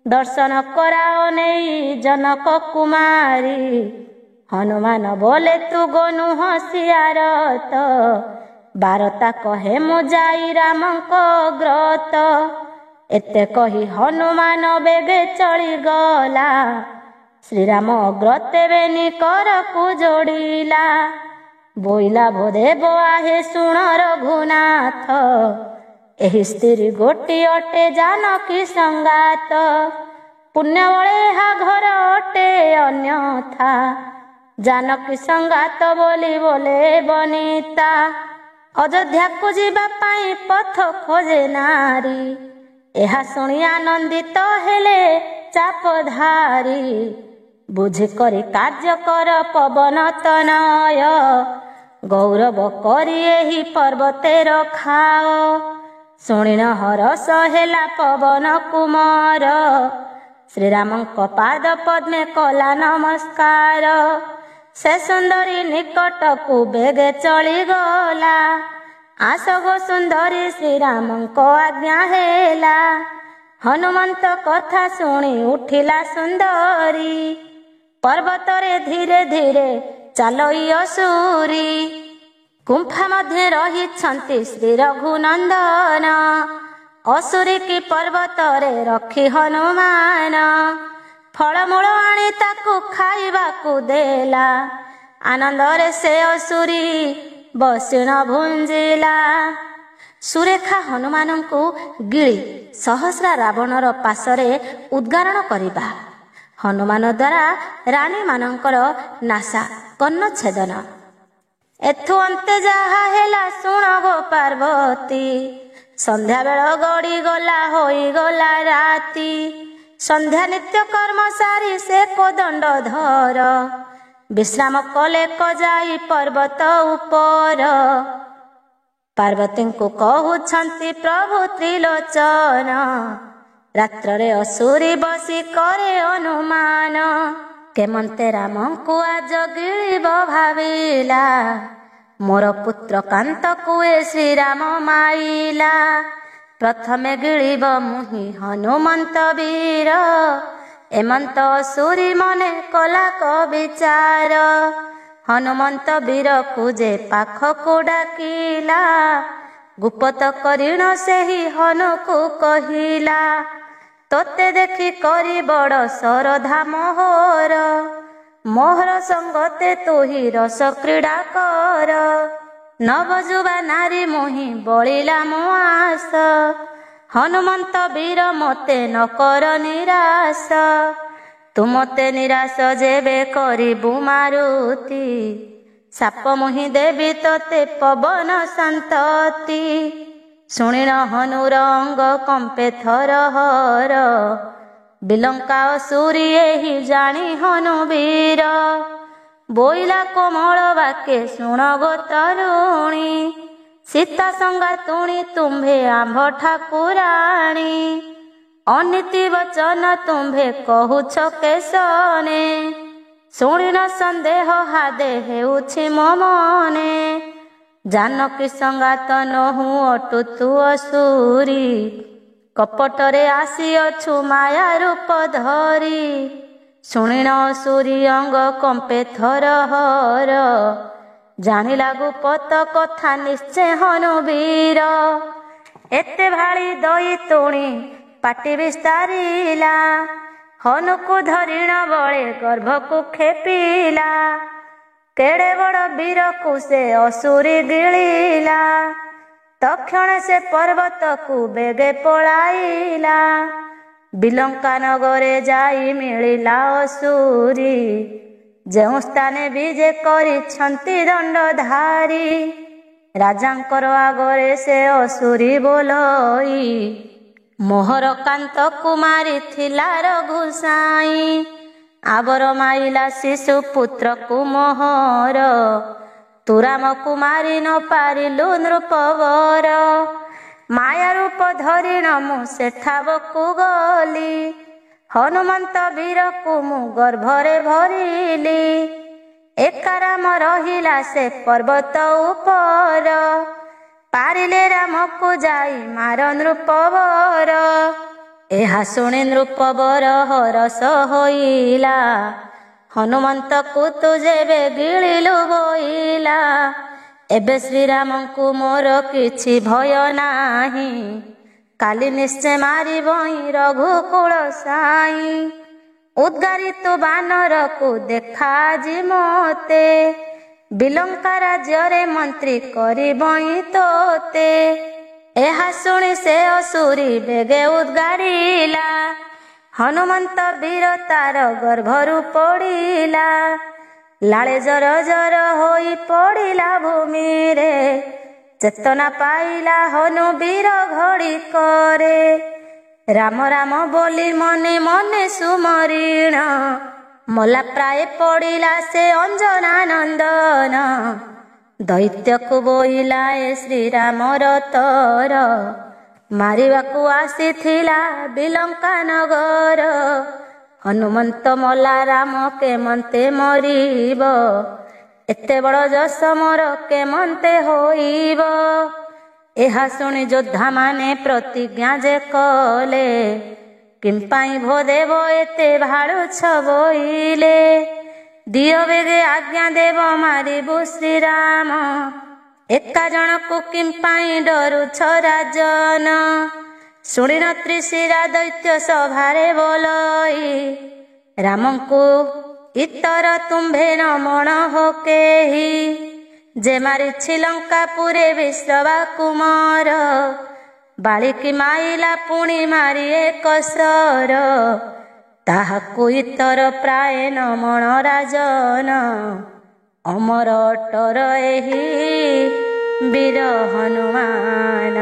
A: ଦର୍ଶନ କରାଅ ନେଇ ଜନକ କୁମାରୀ। ହନୁମାନ ବୋଲେ ତୁ ଗନୁ ହସିଆର ତ, ବାରତା କହେ ମୁଁ ଯାଇ ରାମଙ୍କ ଗ୍ରତ। ଏତେ କହି ହନୁମାନ ବେଗେ ଚଳିଗଲା, ଶ୍ରୀରାମ ଅଗ୍ରତେ ବେନି କରକୁ ଯୋଡ଼ିଲା। ବୋଇଲା ଭୋଦେବ ଆହେ ଶୁଣ ରଘୁନାଥ, ଏହି ସ୍ତ୍ରୀ ଗୋଟିଏ ଅଟେ ଜାନକୀ ସଙ୍ଗାତ। ପୁଣ୍ୟ ବଳେ ଏହା ଘର ଅଟେ ଅନ୍ୟଥା, ଜାନକୀ ସଙ୍ଗାତ ବୋଲି ବୋଲେ ବନିତା। ଅଯୋଧ୍ୟାକୁ ଯିବା ପାଇଁ ପଥ ଖୋଜେ ନାରୀ, ଏହା ଶୁଣି ଆନନ୍ଦିତ ହେଲେ ଚାପଧାରୀ। ବୁଝି କରି କାର୍ଯ୍ୟ କର ପବନ ତନୟ, ଗୌରବ କରି ଏହି ପର୍ବତେ ରଖାଅ। ଶୁଣିନ ହରଷ ହେଲା ପବନ କୁମର, ଶ୍ରୀରାମଙ୍କ ପାଦ ପଦ୍ମେ କଲା ନମସ୍କାର। ସେ ସୁନ୍ଦରୀ ନିକଟକୁ ବେଗେ ଚଳିଗଲା, ଆସ ଗୋ ସୁନ୍ଦରୀ ଶ୍ରୀରାମଙ୍କ ଆଜ୍ଞା ହେଲା। ହନୁମନ୍ତ କଥା ଶୁଣି ଉଠିଲା ସୁନ୍ଦରୀ, ପର୍ବତରେ ଧୀରେ ଧୀରେ ଚାଲଇ ଅସୁରୀ। ଗୁମ୍ଫା ମଧ୍ୟରେ ରହିଛନ୍ତି ଶ୍ରୀ ରଘୁନନ୍ଦନ, ଅସୁରୀ କି ପର୍ବତରେ ରଖି ହନୁମାନ। ଫଳମୂଳ ଆଣି ତାକୁ ଖାଇବାକୁ ଦେଲା, ଆନନ୍ଦରେ ସେ ଅସୁରୀ ବସିଣ ଭୁଞ୍ଜିଲା। ସୁରେଖା ହନୁମାନଙ୍କୁ ଗିଳି ସହସ୍ରା ରାବଣର ପାଶରେ ଉଦ୍ଗାରଣ କରିବା, ହନୁମାନ ଦ୍ୱାରା ରାଣୀମାନଙ୍କର ନାଶା କର୍ଣ୍ଣଛେଦନ। ଏଥୁ ଅନ୍ତେ ଯାହା ହେଲା ଶୁଣ ଗୋ ପାର୍ବତୀ, ସନ୍ଧ୍ୟାବେଳ ଗଡ଼ିଗଲା ହୋଇଗଲା ରାତି। ସନ୍ଧ୍ୟା ନିତ୍ୟ କର୍ମ ସାରି ସେ କୋଦଣ୍ଡ ଧର, ବିଶ୍ରାମ କଲେ କଯାଇ ପର୍ବତ ଉପର। ପାର୍ବତୀଙ୍କୁ କହୁଛନ୍ତି ପ୍ରଭୁ ତ୍ରିଲୋଚନ, ରାତ୍ରରେ ଅସୁରୀ ବସି କରେ ଅନୁମାନ। କେମନ୍ତେ ରାମଙ୍କୁ ଆଜ ଗିଳିବ ଭାବିଲା, ମୋର ପୁତ୍ର କାନ୍ତକୁ ଏ ଶ୍ରୀରାମ ମାଇଲା। ପ୍ରଥମେ ଗିଳିବ ମୁହିଁ ହନୁମନ୍ତ ବୀର, ଏମନ୍ତ ଅସୁରୀ ମନେ କଲା କବିଚାର। ହନୁମନ୍ତ ବୀରକୁ ଯେ ପାଖକୁ ଡାକିଲା, ଗୁପତ କରିଣ ସେହି ହନୁକୁ କହିଲା। ତୋତେ ଦେଖି କରି ବଡ଼ ଶରଧା ମୋହର, ମୋହର ସଙ୍ଗତେ ତୁହି ରସ କ୍ରୀଡ଼ା କର। ନବଯୁବା ନାରୀ ମୁହିଁ ବଳିଲା ମୋ ଆସ, ହନୁମନ୍ତ ବୀର ମୋତେ ନ କର ନିରାଶ। ତୁ ମୋତେ ନିରାଶ ଯେବେ କରିବୁ ମାରୁତି, ସାପ ମୁହିଁ ଦେବି ତୋତେ ପବନ ସନ୍ତତି। ଶୁଣିଣ ହନୁର ଅଙ୍ଗ କମ୍ପେ ଥରହର, ବିଲଙ୍କା ଅସୁରୀ ଏହି ଜାଣି ହନୁ ବୀର। ବୋଇଲା କୋମଳ ବାକେ ଶୁଣ ଗୋ ତରୁଣୀ, ସୀତା ସଙ୍ଗା ତୁଣି ତୁମ୍ଭେ ଆମ୍ଭ ଠାକୁରାଣୀ। ଅନୀତି ବଚନ ତୁମ୍ଭେ କହୁଛ କେଶନେ, ଶୁଣିନ ସନ୍ଦେହ ହାଦେ ହେଉଛି ମୋ ମନେ। ଜାନକୀ ସଙ୍ଗାତ ନୋହୁ ଅଟୁ ତୁ ଅସୁରୀ, କପଟରେ ଆସିଅଛୁ ମାୟା ରୂପ ଧରି। ଶୁଣିଣ ଅସୁରୀ ଅଙ୍ଗ କମ୍ପେ ଥରହର, ଜାଣିଲା ଗୁପତ କଥା ନିଶ୍ଚେ ହନୁ ବୀର। ଏତେ ଭାଳି ଦଇ ତୁଣି ପାଟି ବିସ୍ତାରିଲା, ହନୁକୁ ଧରିଣ ବଳେ ଗର୍ଭକୁ ଖେପିଲା। କେଡ଼େ ବଡ଼ ବୀରକୁ ସେ ଅସୁରୀ ଗିଳିଲା, तक्षण से पर्वत को बेगे पलाइला बिलंका नगरे जाई मिलिला असुरी जो स्थाने विजे करिछंती दंडधारी राजांकर आगरे से असुरी बोलई मोहर कांत कुमारी थिला रघुसाई आबर माइला शिशु पुत्र को मोहर तू राम कुमारी न पारिलु नृपवर माया रूप धरिण मु सेठाबकु गली हनुमंत वीर को मु गर्भरे भरिली एका राम रहिला से पर्वत उपर पारिले राम को जाई मार नृपवर एहा शुणी नृपवर हरस होइला हनुमंत को तू जेबे गिलिलु बोइला एबे श्रीराम को मोर किछि भय नाही काली निश्चय मारी बई रघुकुल साई उद्गारित बानर को देखा जी मोते बिलंका राज्य मंत्री करी बई तोते एहा शुणी से असुरी बेगे उद्गारिला हनुमंत वीर तार गर्भरु पड़िला लाले जर जर होई पड़िला भूमि रे चेतना पाइला हनु वीर घड़ी करे राम राम बोली मने मने सुमरीण मला प्राय पड़िला से अंजना नंदन दैत्य को बोइला ए श्रीराम रतर मारिबाकू आसीथिला बिलंका नगर हनुमंत मला राम केमंते मरिब एते बड़ जस मोर केमंते होइब एहा शुणी योद्धा माने प्रतिज्ञा जे कले किंपाई भो देव एते भाड़ुछ बोइले दियो बेगे आज्ञा देव मारिबु श्रीराम एका जन को किंपाई डरुछ राजन शुणिन त्रिशिरा दैत्य सभारे बोलई राम को इतर तुम्भे न मण हो केही जे मारिछि लंकापुरे विश्रवा कुमार बालिकी माइला पुणी मारी एक सर ताहाकु इतर प्राय न मण राजन अमर अटर एही वीर हनुमान।